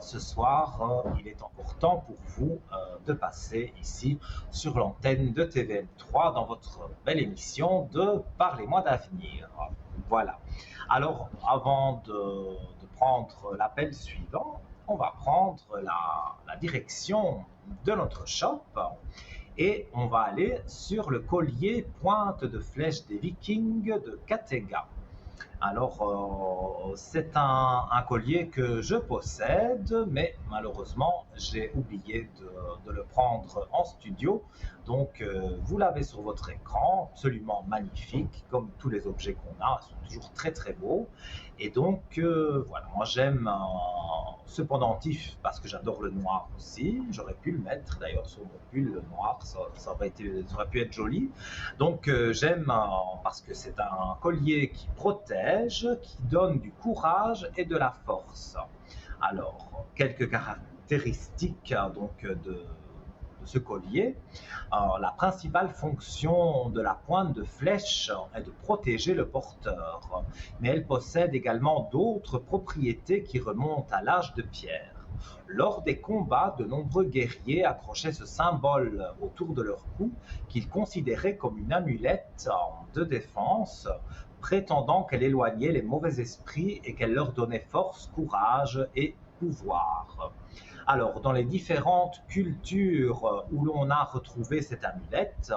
ce soir, il est encore temps pour vous de passer ici sur l'antenne de TVM3 dans votre belle émission de Parlez-moi d'avenir. Voilà. Alors, avant de prendre l'appel suivant, on va prendre la direction de notre shop et on va aller sur le collier pointe de flèche des Vikings de Katega. Alors, c'est un collier que je possède, mais malheureusement, j'ai oublié de le prendre en studio. Donc, vous l'avez sur votre écran, absolument magnifique, comme tous les objets qu'on a, ils sont toujours très très beaux. Et donc, voilà, moi j'aime ce pendentif parce que j'adore le noir aussi. J'aurais pu le mettre d'ailleurs sur mon pull, le noir, ça aurait pu être joli. Donc, j'aime parce que c'est un collier qui protège, qui donne du courage et de la force. Alors, quelques caractéristiques donc, de ce collier. La principale fonction de la pointe de flèche est de protéger le porteur, mais elle possède également d'autres propriétés qui remontent à l'âge de pierre. Lors des combats, de nombreux guerriers accrochaient ce symbole autour de leur cou qu'ils considéraient comme une amulette de défense, prétendant qu'elle éloignait les mauvais esprits et qu'elle leur donnait force, courage et pouvoir. Alors, dans les différentes cultures où l'on a retrouvé cette amulette,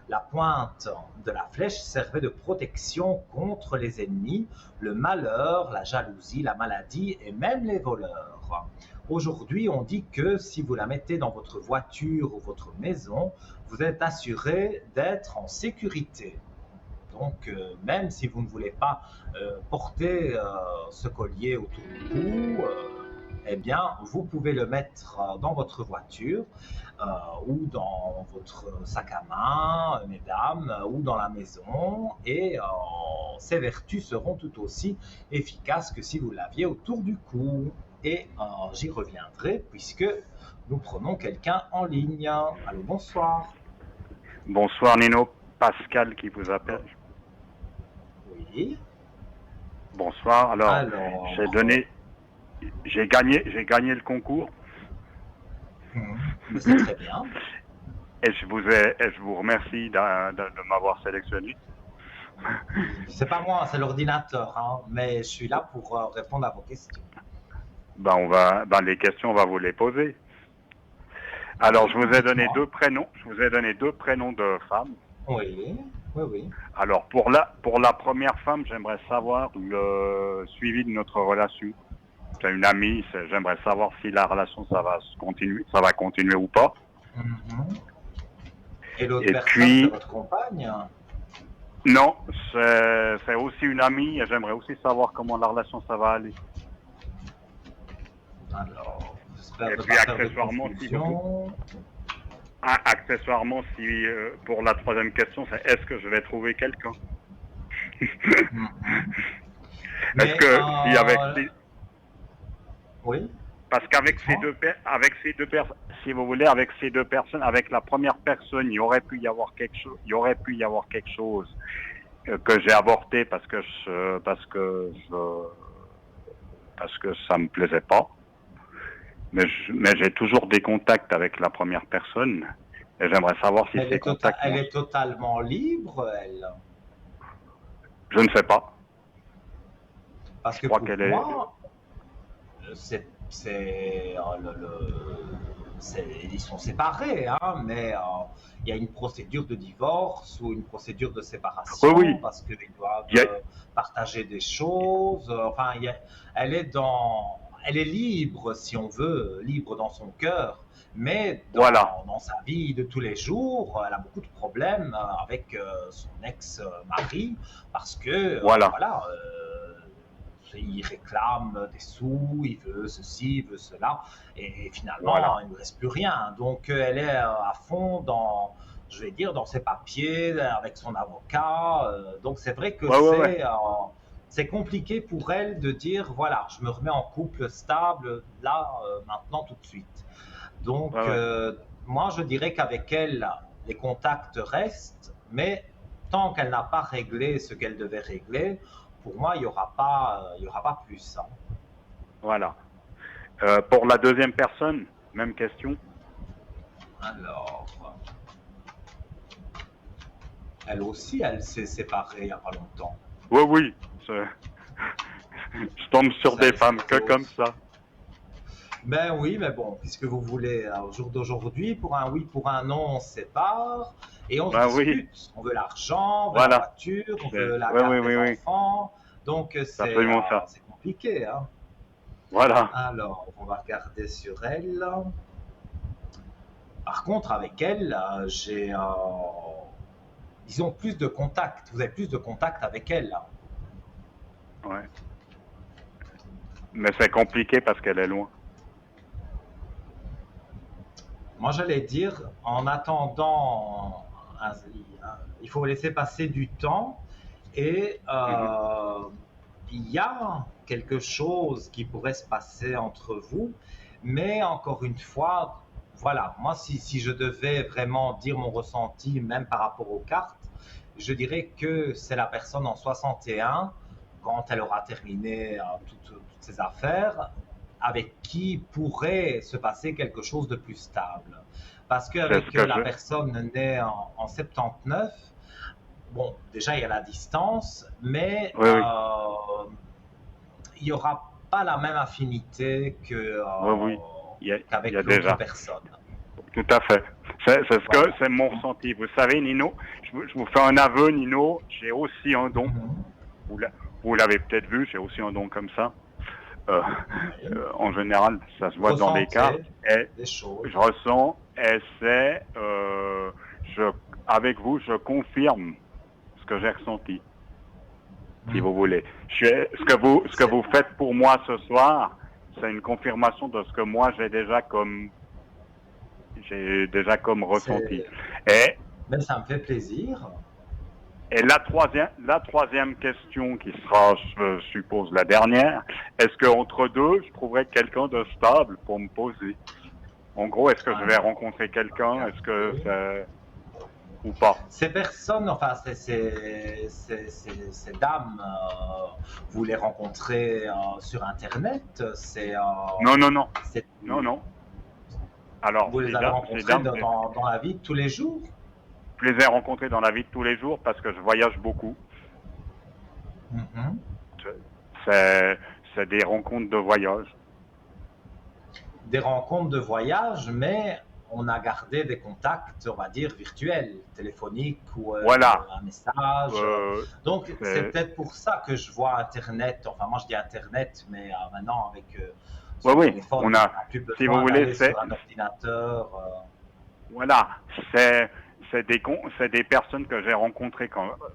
la pointe de la flèche servait de protection contre les ennemis, le malheur, la jalousie, la maladie et même les voleurs. Aujourd'hui, on dit que si vous la mettez dans votre voiture ou votre maison, vous êtes assuré d'être en sécurité. Donc, même si vous ne voulez pas porter ce collier autour du cou, eh bien, vous pouvez le mettre dans votre voiture ou dans votre sac à main, mesdames, ou dans la maison, et ses vertus seront tout aussi efficaces que si vous l'aviez autour du cou. Et j'y reviendrai puisque nous prenons quelqu'un en ligne. Allô, bonsoir. Bonsoir Nino, Pascal qui vous appelle. Oui. Bonsoir. Alors, Alors, j'ai gagné le concours c'est très bien. et je vous remercie de m'avoir sélectionné. C'est pas moi, c'est l'ordinateur, hein, mais je suis là pour répondre à vos questions. Les questions, on va vous les poser. Alors, je vous ai donné deux prénoms. Je vous ai donné deux prénoms de femmes. Oui, oui, oui. Alors, pour la première femme, j'aimerais savoir le suivi de notre relation. C'est une amie, j'aimerais savoir si la relation, ça va continuer ou pas. Et l'autre personne, c'est votre compagne? Non, c'est aussi une amie et j'aimerais aussi savoir comment la relation, ça va aller. Alors, j'espère et ne puis pas faire de confusion. Accessoirement, si pour la troisième question, c'est est-ce que je vais trouver quelqu'un? Est-ce que si avec oui. Parce qu'avec ces deux personnes, si vous voulez, avec ces deux personnes, avec la première personne, il y aurait pu y avoir quelque chose que j'ai avorté parce que ça me plaisait pas. Mais j'ai toujours des contacts avec la première personne et j'aimerais savoir si ces contacts... Elle est totalement libre, elle? Je ne sais pas. Parce que pour moi, ils sont séparés, hein, mais il y a une procédure de divorce ou une procédure de séparation parce qu'ils doivent partager des choses. Enfin, elle est libre, si on veut, libre dans son cœur, mais dans sa vie de tous les jours, elle a beaucoup de problèmes avec son ex-mari parce que il réclame des sous, il veut ceci, il veut cela, et finalement, il ne reste plus rien. Donc, elle est à fond dans ses papiers, avec son avocat. Donc, c'est vrai que c'est compliqué pour elle de dire, voilà, je me remets en couple stable, là, maintenant, tout de suite. Donc, moi, je dirais qu'avec elle, les contacts restent, mais tant qu'elle n'a pas réglé ce qu'elle devait régler, pour moi, il n'y aura pas plus. Hein. Voilà. Pour la deuxième personne, même question. Alors, elle aussi, elle s'est séparée il n'y a pas longtemps. Oui. Je tombe sur des femmes que comme ça. Ben oui, mais bon, puisque vous voulez, au jour d'aujourd'hui, pour un oui, pour un non, on se sépare et on se discute. Oui. On veut l'argent, on veut la voiture, on veut la garde des enfants. Donc, c'est compliqué. Hein. Voilà. Alors, on va regarder sur elle. Par contre, avec elle, j'ai, disons, plus de contact. Vous avez plus de contact avec elle, là. Ouais. Mais c'est compliqué parce qu'elle est loin. Moi, j'allais dire, en attendant, il faut laisser passer du temps et Mhm. il y a quelque chose qui pourrait se passer entre vous, mais encore une fois, voilà, moi, si je devais vraiment dire mon ressenti, même par rapport aux cartes, je dirais que c'est la personne en 61, quand elle aura terminé toutes ses affaires, avec qui pourrait se passer quelque chose de plus stable. Parce C'est ce qu'avec que la je... personne née en 79, bon, déjà il y a la distance, mais Oui, oui, il n'y aura pas la même affinité oui, oui. Il y a qu'avec l'autre déjà. personne. Tout à fait. C'est ce que Voilà. c'est mon ressenti. Vous savez, Nino, je vous fais un aveu, Nino, j'ai aussi un don. Mhm. Vous vous l'avez peut-être vu, j'ai aussi un don comme ça. Euh, Oui. en général, ça se Vous voit dans les cartes ressentez et des je choses. ressens et c'est, je, avec vous, je confirme ce que j'ai ressenti, si vous Mhm. voulez. Ce que C'est vous faites pour moi ce soir, c'est une confirmation de ce que moi j'ai déjà comme ressenti. c'est- Et, mais ça me fait plaisir. et la troisième question qui sera, je suppose, la dernière, est-ce qu'entre deux, je trouverai quelqu'un de stable pour me poser? En gros, est-ce que je vais Alors, rencontrer on va quelqu'un? Est-ce que regarder. c'est ou pas? Ces personnes, enfin, ces dames, vous les rencontrez sur Internet, Non, non, non, c'est- non, non. Alors, vous les avez ces rencontrées dames, dans la vie de tous les jours. je les ai rencontrées dans la vie de tous les jours parce que je voyage beaucoup. Mhm. C'est, c'est des rencontres de voyage. Des rencontres de voyage, mais on a gardé des contacts, on va dire, virtuels, téléphoniques ou Voilà. un message. Euh, Donc, c'est c'est, peut-être pour ça que je vois Internet, enfin, moi je dis Internet, mais maintenant avec oui, son oui. téléphone, On on a, n'a plus si vous besoin voulez, d'aller sur un ordinateur. voilà. C'est, c'est des personnes que j'ai rencontrées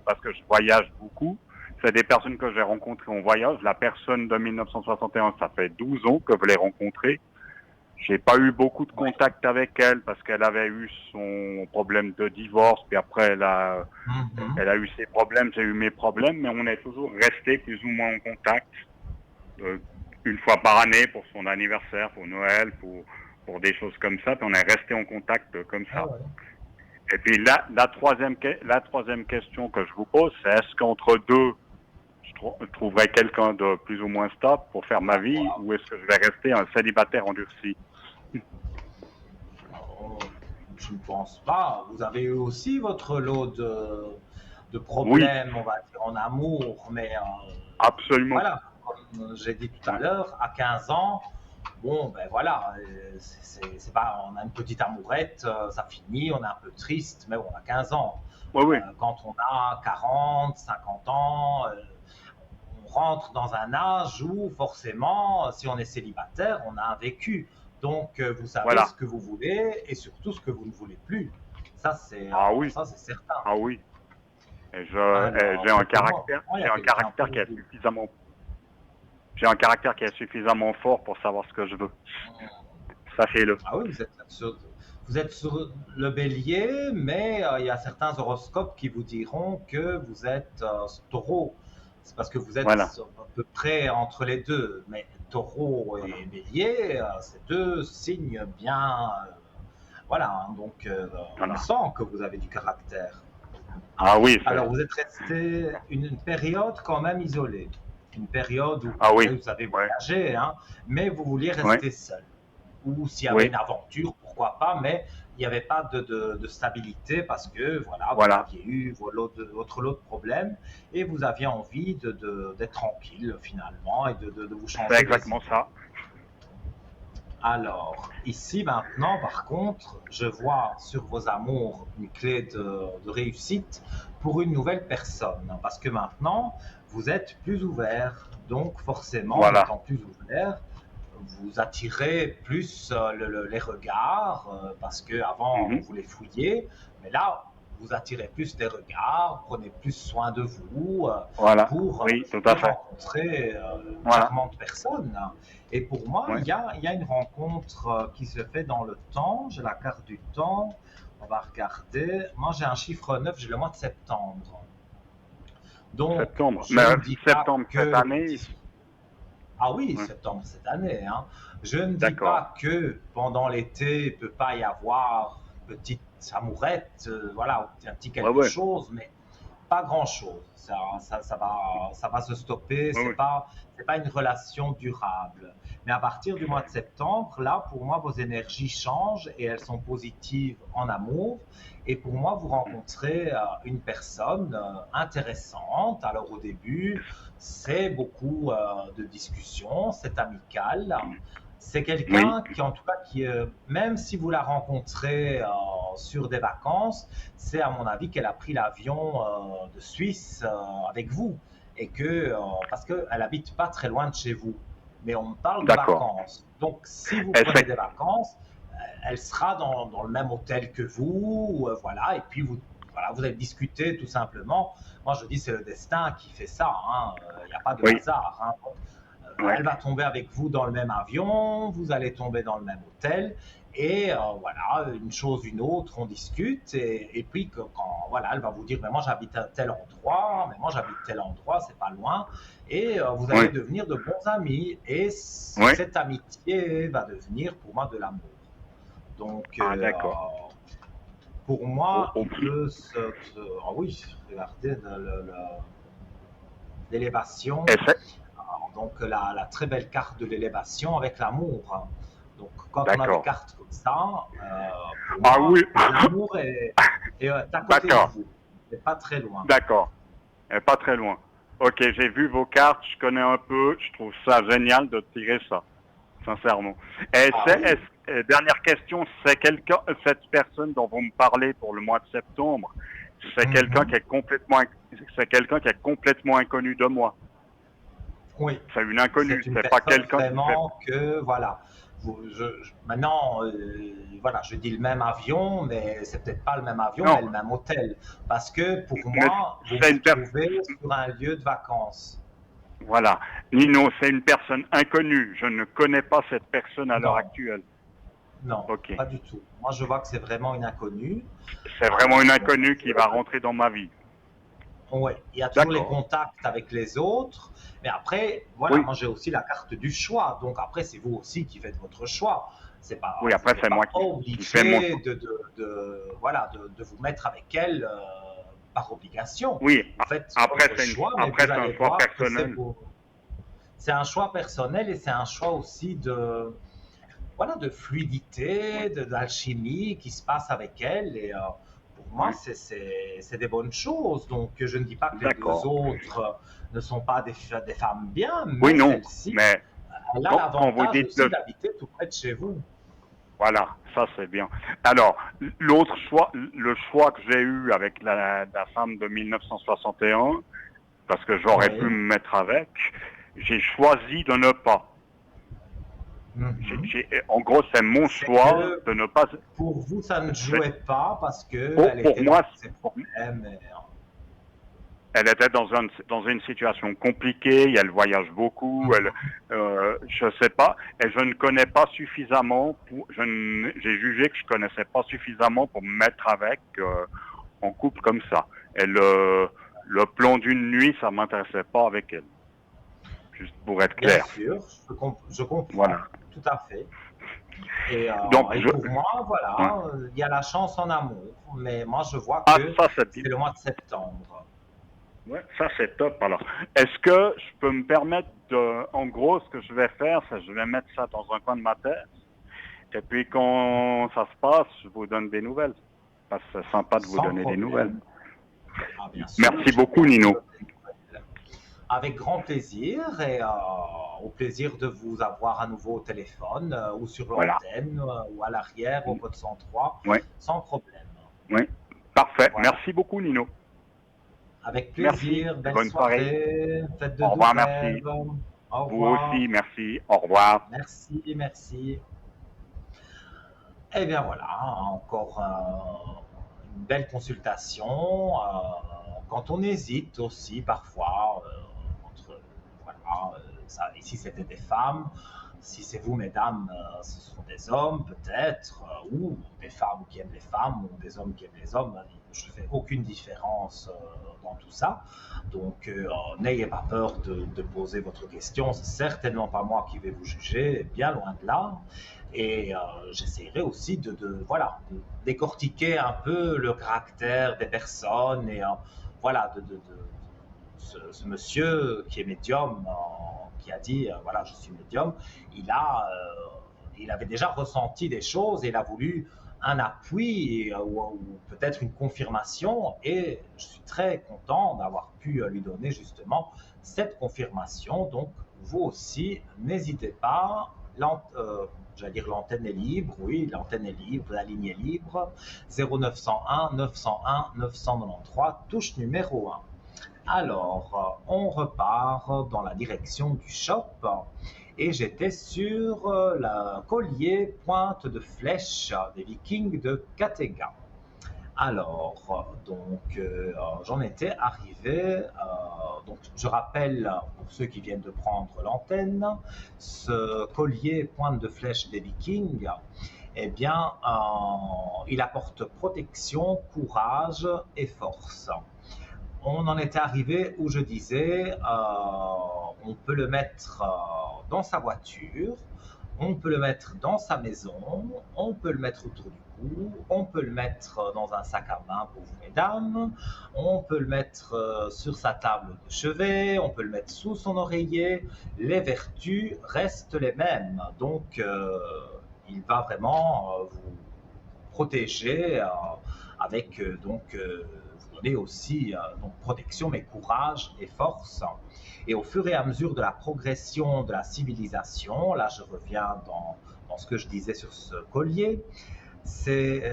parce que je voyage beaucoup. C'est des personnes que j'ai rencontrées en voyage. La personne de 1961, ça fait 12 ans que je l'ai rencontrée. J'ai pas eu beaucoup de Ouais. contact avec elle parce qu'elle avait eu son problème de divorce, puis après Mhm. elle a eu ses problèmes, j'ai eu mes problèmes, mais on est toujours resté plus ou moins en contact euh, une fois par année pour son anniversaire, pour Noël, pour des choses comme ça, puis on est resté en contact comme Ah ça. ouais. Et puis la troisième question que je vous pose, c'est est-ce qu'entre deux, je trouverai quelqu'un de plus ou moins stable pour faire ma vie, ou est-ce que je vais rester un célibataire endurci? Oh, je ne pense pas. Vous avez eu aussi votre lot de Oui, problèmes, on va dire, en amour, mais absolument. voilà, comme j'ai dit tout à Ouais. l'heure, à 15 ans, bon, ben voilà, c'est pas, on a une petite amourette, ça finit, on est un peu triste, mais bon, on a 15 ans. Oui, oui, Quand on a 40, 50 ans, on rentre dans un âge où forcément, si on est célibataire, on a un vécu. Donc, vous savez ce voilà. que vous voulez et surtout ce que vous ne voulez plus. Ah oui, Ça, c'est certain. ah oui. Et Alors, mais pour moi, il y a quelqu'un pour vous. j'ai un caractère qui est suffisamment fort pour savoir ce que je veux. Sachez-le. Ah oui, vous êtes sur le bélier, mais il y a certains horoscopes qui vous diront que vous êtes taureau. C'est parce que vous êtes Voilà, à peu près entre les deux. Mais taureau voilà, et bélier, c'est deux signes bien. Voilà, hein, donc on voilà. sent que vous avez du caractère. Ah oui, Alors, vous êtes resté une période quand même isolée. Une période où ah oui, vous avez ouais, voyagé, hein, mais vous vouliez ouais, rester seul. Ou s'il y avait oui, une aventure, pourquoi pas, mais il n'y avait pas de stabilité parce que voilà, vous voilà. aviez eu votre lot de problèmes et vous aviez envie d'être tranquille finalement et de vous C'est changer les exactement idées. ça. Alors, ici maintenant, par contre, je vois sur vos amours une clé de réussite pour une nouvelle personne. Parce que maintenant, vous êtes plus ouvert. Donc, forcément, en Voilà. étant plus ouvert, vous attirez plus les regards, parce qu'avant, Mhm. vous les fouillez, mais là, vous attirez plus les regards, prenez plus soin de vous Voilà. pour Oui, tout à venir fait. rencontrer une Voilà. charmante personne. Et pour moi, Oui. il y a une rencontre qui se fait dans le temps. J'ai la carte du temps. On va regarder. Moi, j'ai un chiffre 9, j'ai le mois de septembre. Donc, Septembre. je Mais ne dis pas septembre cette que année. ah oui, Ouais. septembre cette année, hein. Je ne dis D'accord. pas que pendant l'été, il ne peut pas y avoir une petite amourette, voilà, un petit Ouais, quelque ouais. chose, mais pas grand-chose. Ça va se stopper. Ouais, ouais. C'est pas une relation durable. Mais à partir du mois de septembre, là, pour moi, vos énergies changent et elles sont positives en amour. Et pour moi, vous rencontrez une personne intéressante. Alors au début, c'est beaucoup de discussions, c'est amical. C'est Oui. quelqu'un qui, en tout cas, même si vous la rencontrez sur des vacances, c'est à mon avis qu'elle a pris l'avion de Suisse avec vous et parce qu'elle habite pas très loin de chez vous. Mais on parle de D'accord. vacances. Donc, si vous Et prenez c'est des vacances, elle sera dans le même hôtel que vous, voilà, et puis voilà, vous allez discuter tout simplement. Moi, je dis c'est le destin qui fait ça, hein. Il n'y a pas de oui. hasard, hein. Ouais. Elle va tomber avec vous dans le même avion, vous allez tomber dans le même hôtel, et voilà, une chose, une autre, on discute, et puis quand voilà, elle va vous dire, mais moi j'habite à tel endroit, mais moi j'habite tel endroit, c'est pas loin, et vous Oui. allez devenir de bons amis, et Oui. cette amitié va devenir pour moi de l'amour. Donc, Ah, d'accord. pour Au, moi, au il plus. peut ah oui, regardez l'élévation. Et c'est Donc, la très belle carte de l'élévation avec l'amour. Donc, quand on a des d'accord. cartes comme ça, pour Ah oui. moi, l'amour est à côté de D'accord. vous. C'est pas très loin. D'accord. Pas très loin. Ok, j'ai vu vos cartes, je connais un peu, je trouve ça génial de tirer ça, sincèrement. Et Ah oui. dernière question, c'est quelqu'un, cette personne dont vous me parlez pour le mois de septembre, c'est quelqu'un Mhm. qui est complètement, c'est quelqu'un qui est complètement inconnu de moi. Oui. C'est une C'est inconnue, une c'est pas personne quelqu'un qui fait. vraiment que, voilà. Maintenant, voilà, je dis le même avion, mais c'est peut-être pas le même avion, Non, mais le même hôtel. Parce que pour mais moi, vous c'est vous une personne. retrouvez sur un lieu de vacances. Voilà. Nino, c'est une personne inconnue. Je ne connais pas cette personne à l'heure Non, actuelle. non, Ok. pas du tout. Moi, je vois que c'est vraiment une inconnue. C'est vraiment une Alors, inconnue qui va rentrer dans ma vie. ouais, il y a toujours les D'accord. contacts avec les autres, mais après, voilà, Oui. moi j'ai aussi la carte du choix. Donc après, c'est vous aussi qui faites votre choix. Oui, Vous après, n'êtes c'est moi pas qui fais mon obligé choix. voilà, de vous mettre avec elle par obligation. Oui, Vous faites votre choix, mais après, vous c'est un allez choix voir que c'est personnel. beau. C'est un choix personnel et c'est un choix aussi voilà, de Oui, fluidité, d'alchimie qui se passe avec elle. Et pour moi, oui. c'est des bonnes choses. Donc, je ne dis pas que les deux D'accord. autres ne sont pas des femmes bien, Oui, mais non. celle-ci, Mais elle a quand vous l'avantage dites aussi d'habiter tout près de chez vous. voilà, ça c'est bien. Alors, l'autre choix, le choix que j'ai eu avec la femme de 1961, parce que j'aurais pu Oui. me mettre avec, j'ai choisi de ne pas. Mhm. En gros, c'est mon C'est choix que de ne pas. pour vous, ça ne c'est- jouait pas parce qu'elle pour était dans moi, tous ses problèmes. elle était dans une situation compliquée, elle voyage beaucoup, Mhm. je sais pas, et je ne connais pas suffisamment j'ai jugé que je connaissais pas suffisamment pour me mettre avec en couple comme ça. Et le plan d'une nuit, ça m'intéressait pas avec elle, juste pour être Bien clair. sûr, je Voilà. comprends tout à fait. Donc Et pour moi, ouais. voilà, il y a la chance en amour, mais moi je vois Ah, que ça c'est bien. c'est le mois de septembre. Ouais, ça c'est top. Alors, est-ce que je peux me permettre en gros, ce que je vais faire, c'est je vais mettre ça dans un coin de ma tête. Et puis quand ça se passe, je vous donne des nouvelles. Parce que c'est sympa de vous Sans donner des nouvelles. problème. Ah, bien sûr, Merci j'aime beaucoup, bien vous Nino. donner des nouvelles. Avec grand plaisir et au plaisir de vous avoir à nouveau au téléphone ou sur Voilà. l'antenne ou à l'arrière au code 103, Oui, sans problème. oui. Parfait. Voilà. Merci beaucoup, Nino. Avec Merci plaisir, et belle bonne soirée. soirée, fête de Au doux revoir, rêves. merci. Au Au Vous aussi, revoir. merci. Au revoir. Merci, merci. Eh bien voilà, encore une belle consultation. Quand on hésite aussi parfois, entre, voilà, ici c'était des femmes, si c'est vous mesdames, ce sont des hommes peut-être, ou des femmes qui aiment les femmes, ou des hommes qui aiment les hommes. Je ne fais aucune différence dans tout ça. Donc n'ayez pas peur de poser votre question, c'est certainement pas moi qui vais vous juger, bien loin de là. Et j'essaierai aussi voilà, de décortiquer un peu le caractère des personnes et voilà, ce monsieur qui est médium, qui a dit voilà, je suis médium, il avait déjà ressenti des choses et il a voulu un appui ou peut-être une confirmation et je suis très content d'avoir pu lui donner justement cette confirmation. Donc vous aussi, n'hésitez pas, j'allais dire l'antenne est libre, oui, l'antenne est libre, la ligne est libre, 0901 901 993, touche numéro 1. Alors, on repart dans la direction du shop et j'étais sur le collier pointe de flèche des Vikings de Kattegat. Alors, j'en étais arrivé. Donc, je rappelle pour ceux qui viennent de prendre l'antenne, ce collier pointe de flèche des Vikings, eh bien, il apporte protection, courage et force. On en était arrivé où je disais, on peut le mettre dans sa voiture, on peut le mettre dans sa maison, on peut le mettre autour du cou, on peut le mettre dans un sac à main pour vous mesdames, on peut le mettre sur sa table de chevet, on peut le mettre sous son oreiller. Les vertus restent les mêmes, donc il va vraiment vous protéger avec vous donner aussi donc protection mais courage et force. Et au fur et à mesure de la progression de la civilisation, là je reviens dans ce que je disais sur ce collier, ces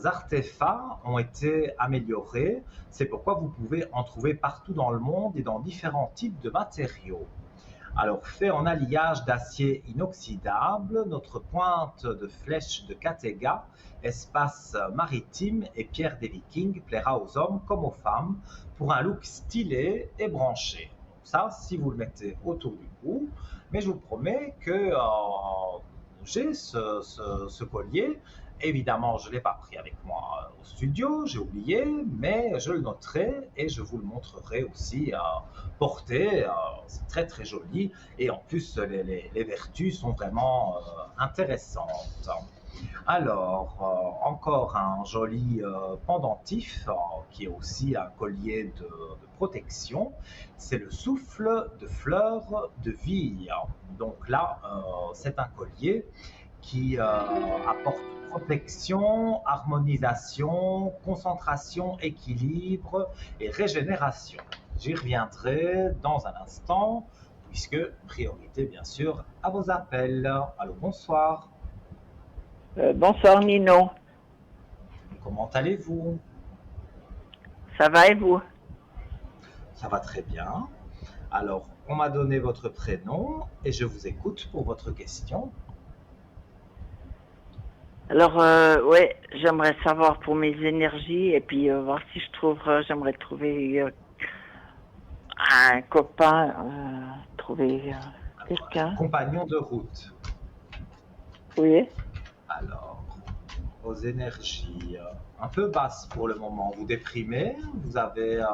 artefacts ont été améliorés. C'est pourquoi vous pouvez en trouver partout dans le monde et dans différents types de matériaux. Alors, fait en alliage d'acier inoxydable, notre pointe de flèche de Kattegat, espace maritime et pierre des Vikings, plaira aux hommes comme aux femmes pour un look stylé et branché. Donc ça, si vous le mettez autour du cou, mais je vous promets que j'ai ce collier. Évidemment, je ne l'ai pas pris avec moi au studio, j'ai oublié, mais je le noterai et je vous le montrerai aussi porté. C'est très très joli et en plus les vertus sont vraiment intéressantes. Alors, encore un joli pendentif qui est aussi un collier de protection. C'est le souffle de fleurs de vie. Donc là, c'est un collier qui apporte protection, harmonisation, concentration, équilibre et régénération. J'y reviendrai dans un instant, puisque priorité bien sûr à vos appels. Allô, bonsoir. Bonsoir Nino, Comment allez-vous? ça va et vous? Ça va très bien. Alors, on m'a donné votre prénom et je vous écoute pour votre question. Alors, ouais, j'aimerais savoir pour mes énergies et puis voir si j'aimerais trouver un copain, trouver quelqu'un. Compagnon de route. Oui. Alors, vos énergies un peu basses pour le moment. Vous déprimez? Vous avez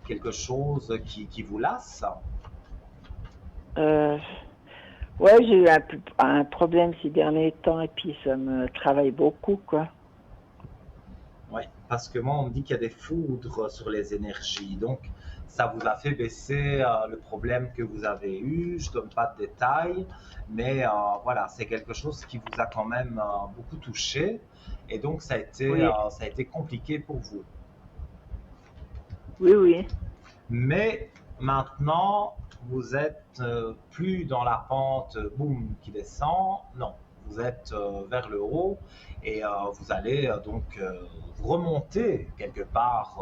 quelque chose qui vous lasse? Ouais, j'ai eu un problème ces derniers temps et puis ça me travaille beaucoup, quoi. Oui, parce que moi, on me dit qu'il y a des foudres sur les énergies. Donc, ça vous a fait baisser le problème que vous avez eu. Je ne donne pas de détails, mais voilà, c'est quelque chose qui vous a quand même beaucoup touché. Et donc, Oui, ça a été compliqué pour vous. oui, oui. Mais maintenant, vous êtes plus dans la pente boum qui descend. Non, vous êtes vers le haut et vous allez vous remonter quelque part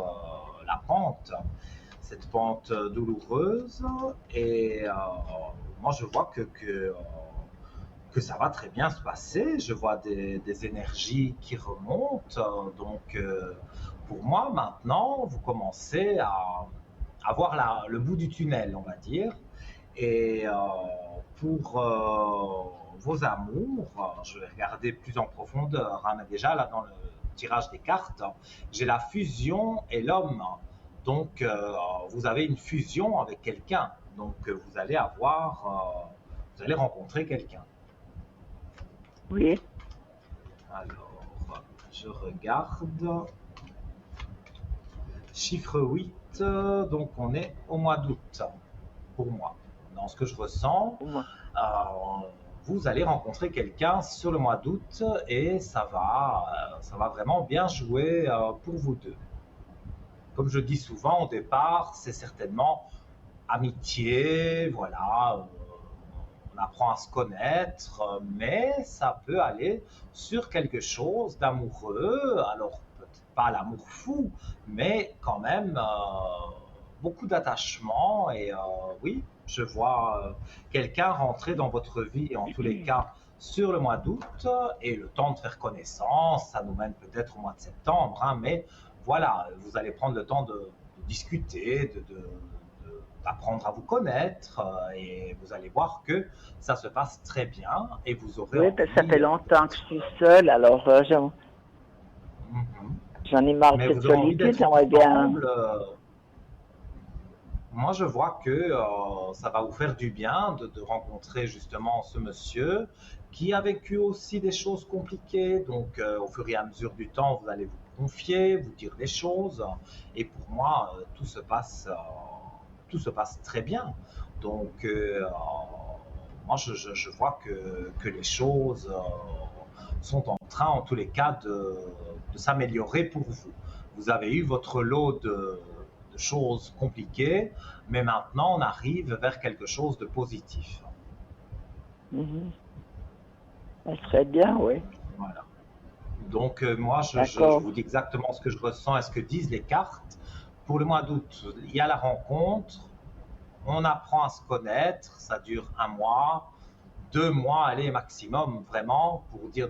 la pente, cette pente douloureuse et moi, je vois que ça va très bien se passer. Je vois des énergies qui remontent. Donc, pour moi, maintenant, vous commencez à voir le bout du tunnel, on va dire. Et pour vos amours, je vais regarder plus en profondeur, hein, mais déjà là dans le tirage des cartes, j'ai la fusion et l'homme. Donc vous avez une fusion avec quelqu'un. Donc vous allez rencontrer quelqu'un. Oui. Alors, je regarde. Chiffre 8, donc on est au mois d'août pour moi. Dans ce que je ressens, Moi. vous allez rencontrer quelqu'un sur le mois d'août et ça va vraiment bien jouer pour vous deux. Comme je dis souvent au départ, c'est certainement amitié, voilà, on apprend à se connaître, mais ça peut aller sur quelque chose d'amoureux, alors peut-être pas l'amour fou, mais quand même beaucoup d'attachement et oui, je vois quelqu'un rentrer dans votre vie en tous les cas sur le mois d'août et le temps de faire connaissance, ça nous mène peut-être au mois de septembre, hein, mais voilà, vous allez prendre le temps de discuter, d'apprendre à vous connaître et vous allez voir que ça se passe très bien et vous aurez Oui, parce que ça fait longtemps que je suis seule, alors j'en ai marre de mais cette vous aurez envie solitude, d'être j'aimerais bien. ensemble. Moi, je vois que ça va vous faire du bien de rencontrer justement ce monsieur qui a vécu aussi des choses compliquées. Donc, au fur et à mesure du temps, vous allez vous confier, vous dire des choses. Et pour moi, tout se passe très bien. Donc, moi, je vois que les choses sont en train, en tous les cas, de s'améliorer pour vous. Vous avez eu votre lot de choses compliquées, mais maintenant on arrive vers quelque chose de positif. Mhm. Ça serait bien, oui. Voilà. Donc moi, je D'accord. vous dis exactement ce que je ressens et ce que disent les cartes. Pour le mois d'août, il y a la rencontre, on apprend à se connaître, ça dure un mois, 2 mois, allez, maximum, vraiment, pour dire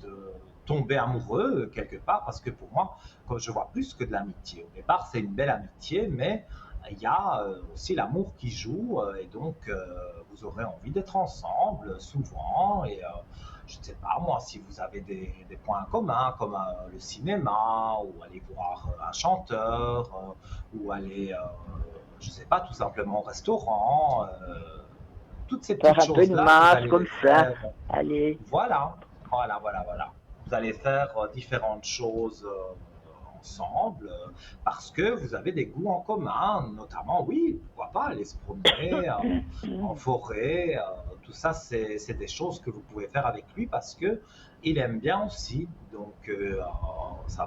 de tomber amoureux quelque part, parce que pour moi, comme je vois plus que de l'amitié. Au départ, c'est une belle amitié, mais il y a aussi l'amour qui joue, et donc vous aurez envie d'être ensemble souvent, et je ne sais pas, moi, si vous avez des points communs, comme le cinéma, ou aller voir un chanteur, ou aller, je ne sais pas, tout simplement au restaurant, toutes ces Faire petites un peu de choses-là, vous masse allez comme les ça. faire. Allez. Voilà. Vous allez faire différentes choses ensemble parce que vous avez des goûts en commun, notamment, oui, pourquoi pas aller se promener en forêt. Tout ça, c'est des choses que vous pouvez faire avec lui parce que il aime bien aussi. Donc, ça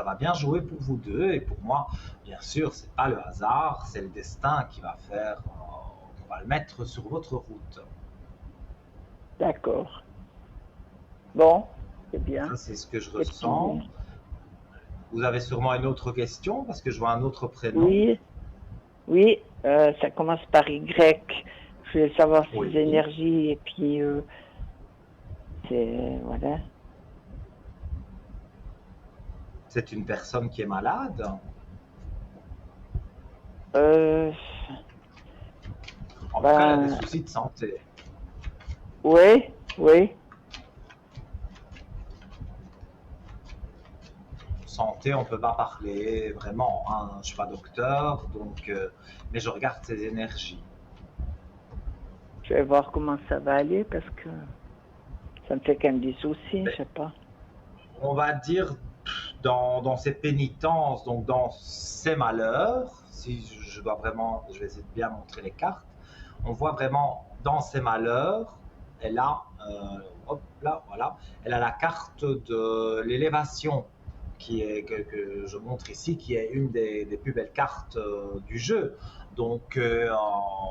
va bien jouer pour vous deux. Et pour moi, bien sûr, c'est pas le hasard, c'est le destin qui va faire qu'on va le mettre sur votre route. D'accord. Bon, c'est bien. Ça, c'est ce que je Et ressens. puis, Vous avez sûrement une autre question parce que je vois un autre prénom. oui, oui, ça commence par Y. Je voulais savoir Oui. ses énergies et puis c'est voilà. C'est une personne qui est malade. Euh, En tout cas, elle a des ben, soucis de santé. oui, oui. Santé, on ne peut pas parler vraiment, hein. Je ne suis pas docteur, donc, mais je regarde ses énergies. Je vais voir comment ça va aller parce que ça me fait quand même des soucis, je sais pas. On va dire dans ses pénitences, donc dans ses malheurs, si je dois vraiment, je vais essayer de bien montrer les cartes, on voit vraiment dans ses malheurs, elle a, hop là, voilà, elle a la carte de l'élévation que je montre ici, qui est une des plus belles cartes du jeu. Donc,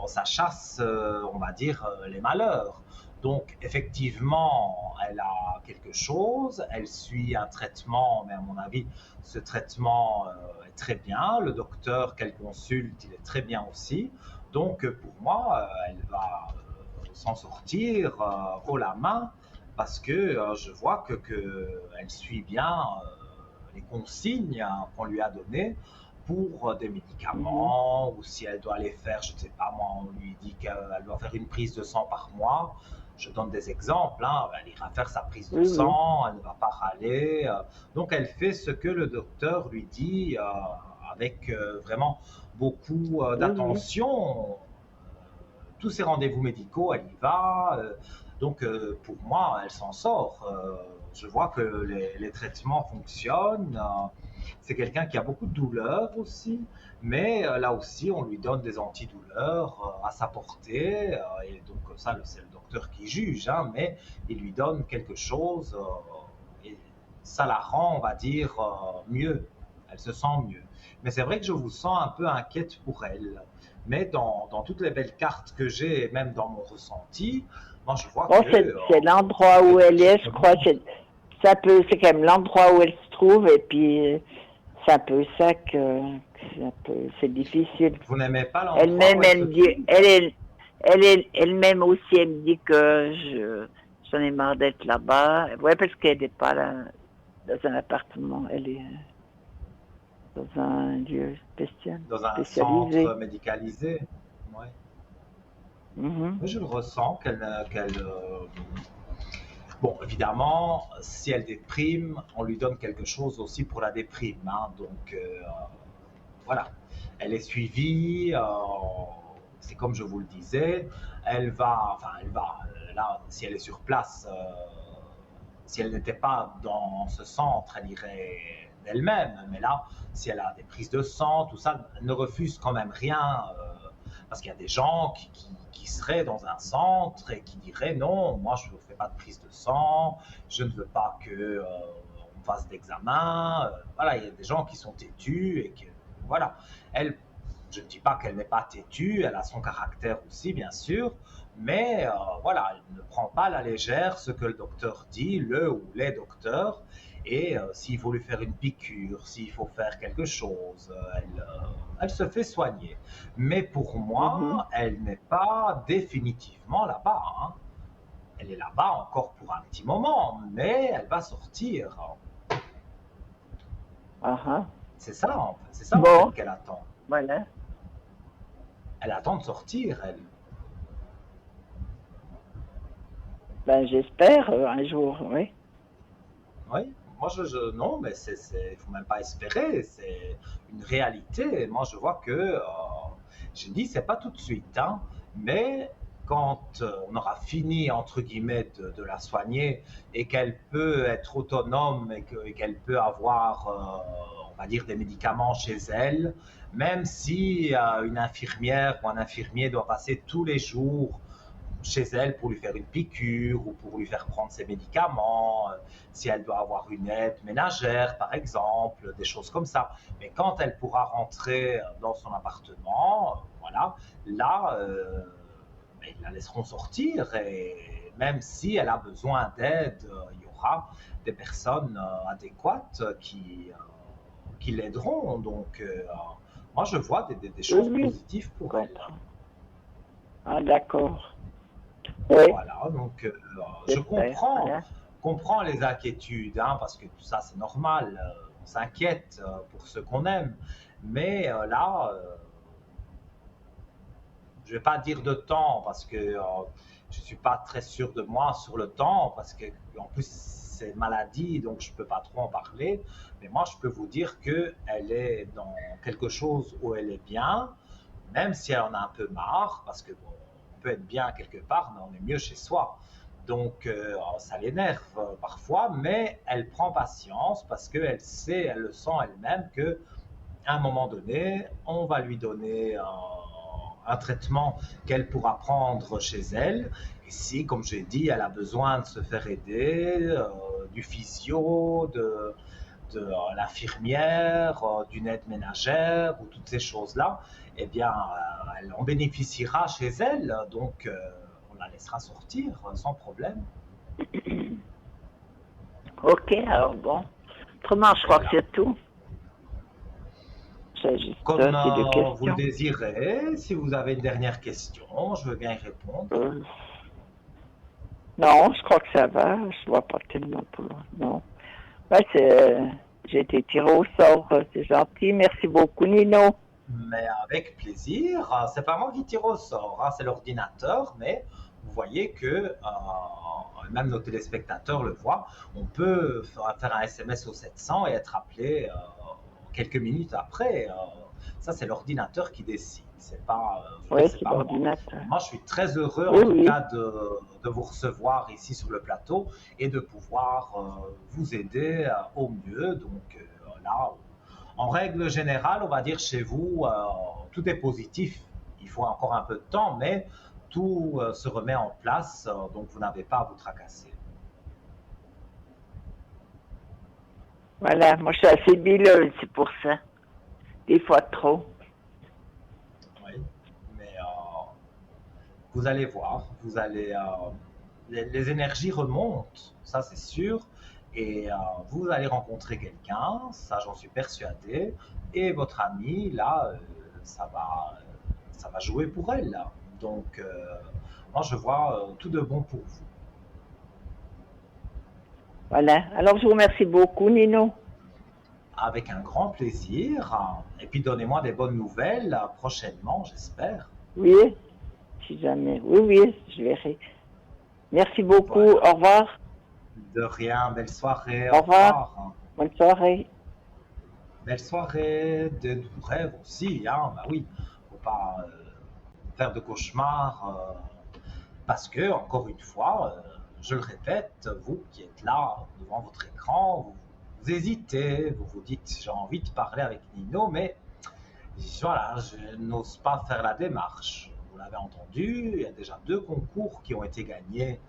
ça chasse, on va dire, les malheurs. Donc, effectivement, elle a quelque chose, elle suit un traitement, mais à mon avis, ce traitement est très bien. Le docteur qu'elle consulte, il est très bien aussi. Donc, pour moi, elle va s'en sortir haut la main parce que je vois elle suit bien les consignes qu'on lui a données pour des médicaments ou si elle doit aller faire, je ne sais pas moi, on lui dit qu'elle doit faire une prise de sang par mois. Je donne des exemples, hein. Elle ira faire sa prise de sang, elle ne va pas râler. Donc elle fait ce que le docteur lui dit avec vraiment beaucoup d'attention. Tous ses rendez-vous médicaux, elle y va. Donc pour moi, elle s'en sort. Je vois que les traitements fonctionnent. C'est quelqu'un qui a beaucoup de douleurs aussi, mais là aussi, on lui donne des antidouleurs à sa portée. Et donc ça, c'est le docteur qui juge, hein, mais il lui donne quelque chose et ça la rend, on va dire, mieux. Elle se sent mieux. Mais c'est vrai que je vous sens un peu inquiète pour elle. Mais dans toutes les belles cartes que j'ai, et même dans mon ressenti, moi je vois que... C'est l'endroit où elle est, je crois que c'est quand même l'endroit où elle se trouve, et puis c'est un peu ça que c'est difficile. Vous n'aimez pas l'endroit elle-même, elle me dit, elle-même aussi, elle me dit que j'en ai marre d'être là-bas. Ouais, parce qu'elle n'est pas là, dans un appartement, elle est dans un lieu spécial. Dans un centre médicalisé. Ouais. Mm-hmm. Mais je le ressens Bon, évidemment, si elle déprime, on lui donne quelque chose aussi pour la déprime. Hein. Donc, voilà. Elle est suivie. C'est comme je vous le disais. Elle va. Là, si elle est sur place, si elle n'était pas dans ce centre, elle irait d'elle-même. Mais là, si elle a des prises de sang, tout ça, elle ne refuse quand même rien. Parce qu'il y a des gens qui seraient dans un centre et qui diraient non, moi je ne fais pas de prise de sang, je ne veux pas qu'on fasse d'examen. Voilà, il y a des gens qui sont têtus et que voilà. Elle, je ne dis pas qu'elle n'est pas têtue, elle a son caractère aussi bien sûr, mais voilà, elle ne prend pas à la légère ce que le docteur dit, le ou les docteurs. Et s'il faut lui faire une piqûre, s'il faut faire quelque chose, elle se fait soigner. Mais pour moi, elle n'est pas définitivement là-bas. Hein. Elle est là-bas encore pour un petit moment, mais elle va sortir. C'est ça, en fait. C'est ça en fait, qu'elle attend. Voilà. Elle attend de sortir, elle. Ben, j'espère un jour, oui. Oui. Moi, non, mais il faut même pas espérer, c'est une réalité. Moi, je vois que, je dis, c'est pas tout de suite, hein, mais quand on aura fini, entre guillemets, de la soigner et qu'elle peut être autonome et qu'elle peut avoir, on va dire, des médicaments chez elle, même si une infirmière ou un infirmier doit passer tous les jours chez elle pour lui faire une piqûre ou pour lui faire prendre ses médicaments, si elle doit avoir une aide ménagère par exemple, des choses comme ça. Mais quand elle pourra rentrer dans son appartement, voilà, là, ils la laisseront sortir et même si elle a besoin d'aide, il y aura des personnes adéquates qui l'aideront. Donc, moi, je vois des choses positives pour elle. Ah, d'accord. Oui. Voilà, donc je comprends les inquiétudes, hein, parce que tout ça c'est normal, on s'inquiète pour ceux qu'on aime, mais là, je ne vais pas dire de temps, parce que je ne suis pas très sûr de moi sur le temps, parce que en plus c'est une maladie, donc je ne peux pas trop en parler, mais moi je peux vous dire qu'elle est dans quelque chose où elle est bien, même si elle en a un peu marre, parce que bon, peut être bien quelque part, mais on est mieux chez soi. Donc, ça l'énerve parfois, mais elle prend patience parce qu'elle sait, elle le sent elle-même qu'à un moment donné, on va lui donner un traitement qu'elle pourra prendre chez elle. Et si, comme j'ai dit, elle a besoin de se faire aider, du physio, de l'infirmière, d'une aide ménagère ou toutes ces choses-là, eh bien, elle en bénéficiera chez elle, donc on la laissera sortir sans problème. Ok, alors bon. Autrement, je crois que c'est tout. Comme vous le désirez, si vous avez une dernière question, je veux bien y répondre. Non, je crois que ça va. Je vois pas tellement pour loin. Non. Ouais, j'ai été tiré au sort. C'est gentil. Merci beaucoup, Nino. Mais avec plaisir. C'est pas moi qui tire au sort, hein, c'est l'ordinateur, mais vous voyez que même nos téléspectateurs le voient. On peut faire un SMS au 700 et être appelé quelques minutes après. Ça, c'est l'ordinateur qui décide. C'est pas, vous Oui, voyez, c'est c'est pas moi. l'ordinateur. Moi, je suis très heureux Oui, en tout oui. cas de vous recevoir ici sur le plateau et de pouvoir vous aider au mieux. Donc là, en règle générale, on va dire chez vous, tout est positif. Il faut encore un peu de temps, mais tout se remet en place, donc vous n'avez pas à vous tracasser. Voilà, moi je suis assez bileuse, c'est pour ça. Des fois trop. Oui, mais vous allez voir, les énergies remontent, ça c'est sûr, et vous allez rencontrer quelqu'un, ça j'en suis persuadé, et votre amie là, ça va jouer pour elle là. Donc moi je vois tout de bon pour vous. Voilà. Alors je vous remercie beaucoup, Nino. Avec un grand plaisir, et puis donnez-moi des bonnes nouvelles prochainement, j'espère. Oui, si jamais. Oui, oui, je verrai. Merci beaucoup. Voilà. Au revoir. De rien, belle soirée, Au au revoir. revoir. Bonne soirée. Belle soirée, de doux rêves aussi, hein, bah oui, faut pas faire de cauchemars, parce que, encore une fois, je le répète, vous qui êtes là devant votre écran, vous hésitez, vous vous dites j'ai envie de parler avec Nino, mais voilà, je n'ose pas faire la démarche. Vous l'avez entendu, il y a déjà 2 concours qui ont été gagnés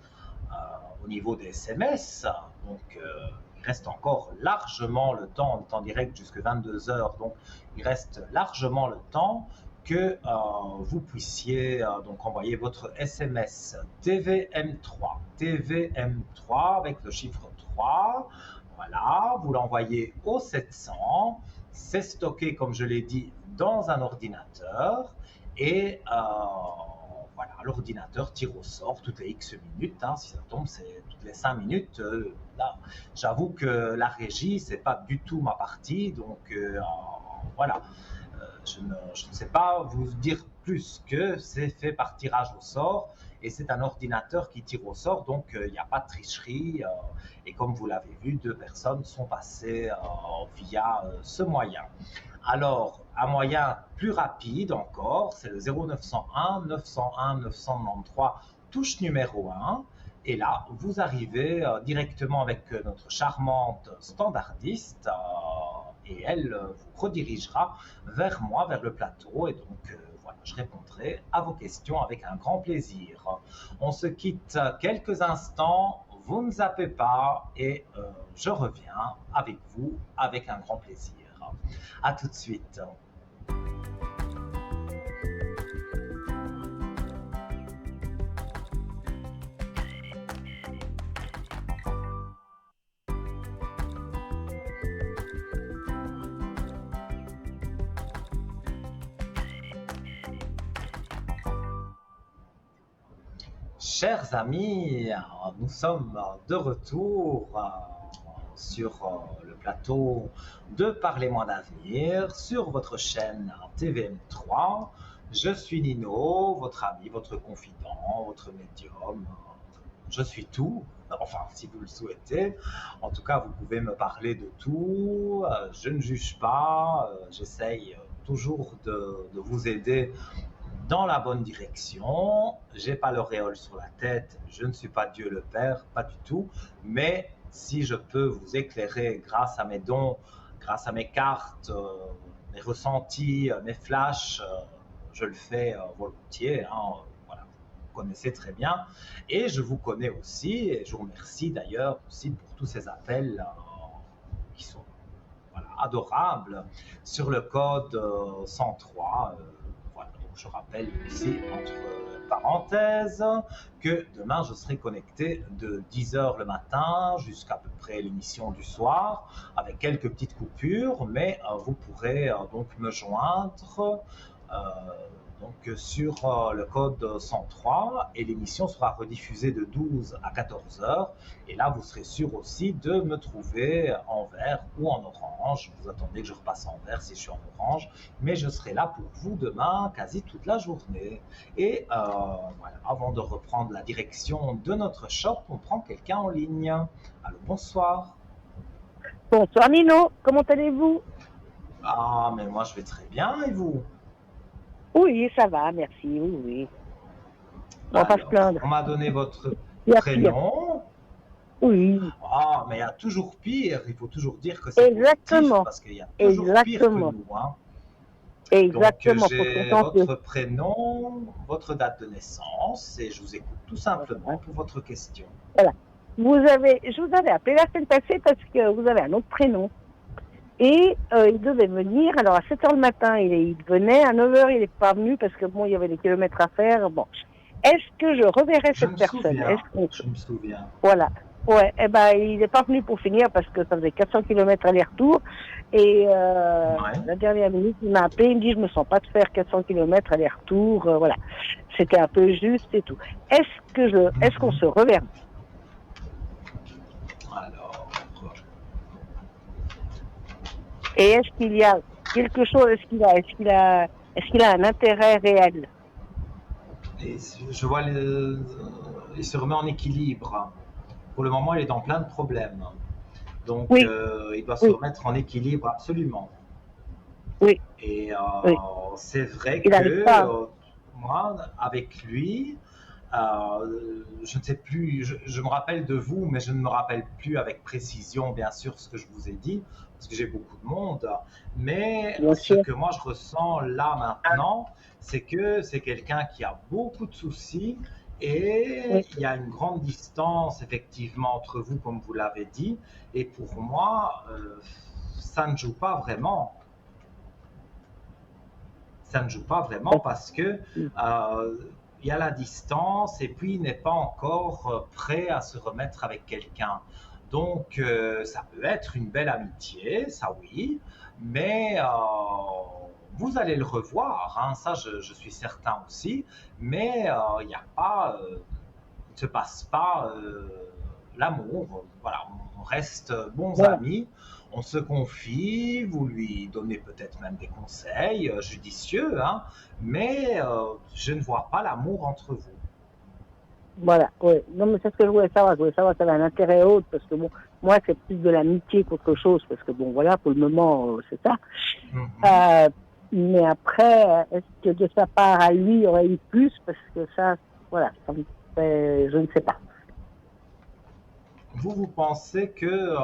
au niveau des SMS. Donc, il reste encore largement le temps, on est en direct jusqu'à 22 heures, donc il reste largement le temps que vous puissiez donc envoyer votre SMS TVM3, TVM3 avec le chiffre 3. Voilà, vous l'envoyez au 700. C'est stocké, comme je l'ai dit, dans un ordinateur et voilà, l'ordinateur tire au sort toutes les X minutes, hein, si ça tombe, c'est toutes les 5 minutes. Là, j'avoue que la régie, c'est pas du tout ma partie, donc voilà. Je ne sais pas vous dire plus que c'est fait par tirage au sort et c'est un ordinateur qui tire au sort, donc il n'y a pas de tricherie. Et comme vous l'avez vu, 2 personnes sont passées via ce moyen. Alors, un moyen plus rapide encore, c'est le 0901 901 993, touche numéro 1. Et là, vous arrivez directement avec notre charmante standardiste et elle vous redirigera vers moi, vers le plateau. Et donc, voilà, je répondrai à vos questions avec un grand plaisir. On se quitte quelques instants, vous ne zappez pas et je reviens avec vous avec un grand plaisir. À tout de suite. Chers amis, nous sommes de retour sur le plateau de Parlez-moi d'avenir sur votre chaîne TVM3. Je suis Nino, votre ami, votre confident, votre médium. Je suis tout, enfin si vous le souhaitez. En tout cas, vous pouvez me parler de tout. Je ne juge pas. J'essaye toujours de vous aider dans la bonne direction. J'ai pas l'auréole sur la tête, je ne suis pas Dieu le Père, pas du tout. Mais si je peux vous éclairer grâce à mes dons, grâce à mes cartes, mes ressentis, mes flashs, je le fais volontiers. Hein, voilà, vous connaissez très bien. Et je vous connais aussi, et je vous remercie d'ailleurs aussi pour tous ces appels qui sont voilà, adorables sur le code 103. Voilà, donc je rappelle ici entre parenthèses que demain je serai connecté de 10h le matin jusqu'à peu près l'émission du soir avec quelques petites coupures, mais vous pourrez donc me joindre donc donc sur le code 103 et l'émission sera rediffusée de 12 à 14 heures. Et là, vous serez sûr aussi de me trouver en vert ou en orange. Vous attendez que je repasse en vert si je suis en orange, mais je serai là pour vous demain quasi toute la journée. Et voilà, avant de reprendre la direction de notre shop, on prend quelqu'un en ligne. Allô, bonsoir. Bonsoir Nino, comment allez-vous? Ah, mais moi je vais très bien et vous? Oui, ça va, merci, oui, oui. On va pas se Alors, plaindre. on m'a donné votre Il y a pire. prénom. Oui, Ah, mais il y a toujours pire. Il faut toujours dire que c'est positif exactement, parce qu'il y a toujours pire que exactement, nous, hein. Donc, exactement, faut se j'ai contenter. votre prénom, votre date de naissance et je vous écoute tout simplement pour votre question. Voilà. Je vous avais appelé la semaine passée parce que vous avez un autre prénom. Et il devait venir, alors à 7h le matin, il venait, à 9h il n'est pas venu parce que bon, il y avait des kilomètres à faire. Bon. Est-ce que je reverrai Je cette me personne? souviens, je me souviens. Voilà. Ouais, eh ben, il n'est pas venu pour finir parce que ça faisait 400 km aller-retour. Et la dernière minute, il m'a appelé, il me dit, je me sens pas de faire 400 km aller-retour. Voilà. C'était un peu juste et tout. Est-ce qu'on se reverra? Alors, Et est-ce qu'il y a quelque chose, est-ce qu'il a un intérêt réel? et je vois il se remet en équilibre. Pour le moment, il est dans plein de problèmes. Donc, Oui, il doit se oui, remettre en équilibre absolument. oui, Et oui. c'est vrai Il n'arrive que pas. moi, avec lui, je ne sais plus, je me rappelle de vous, mais je ne me rappelle plus avec précision, bien sûr, ce que je vous ai dit, parce que j'ai beaucoup de monde. Mais Bien ce sûr. que moi je ressens là maintenant, c'est que c'est quelqu'un qui a beaucoup de soucis et Oui. il y a une grande distance effectivement entre vous, comme vous l'avez dit. Et pour moi, ça ne joue pas vraiment. Ça ne joue pas vraiment parce que il y a la distance et puis il n'est pas encore prêt à se remettre avec quelqu'un. Donc ça peut être une belle amitié, ça oui, mais vous allez le revoir, hein, ça je suis certain aussi, mais il n'y a pas, il ne se passe pas l'amour. Voilà, on reste bons Voilà. amis, on se confie, vous lui donnez peut-être même des conseils judicieux, hein, mais je ne vois pas l'amour entre vous. Voilà, oui. Non, mais c'est ce que je voulais savoir. Je voulais savoir si ça avait un intérêt autre, parce que bon, moi, c'est plus de l'amitié qu'autre chose, parce que bon, voilà, pour le moment, c'est ça. Mais après, est-ce que de sa part à lui, il y aurait eu plus? Parce que ça, voilà, ça me fait, je ne sais pas. Vous pensez que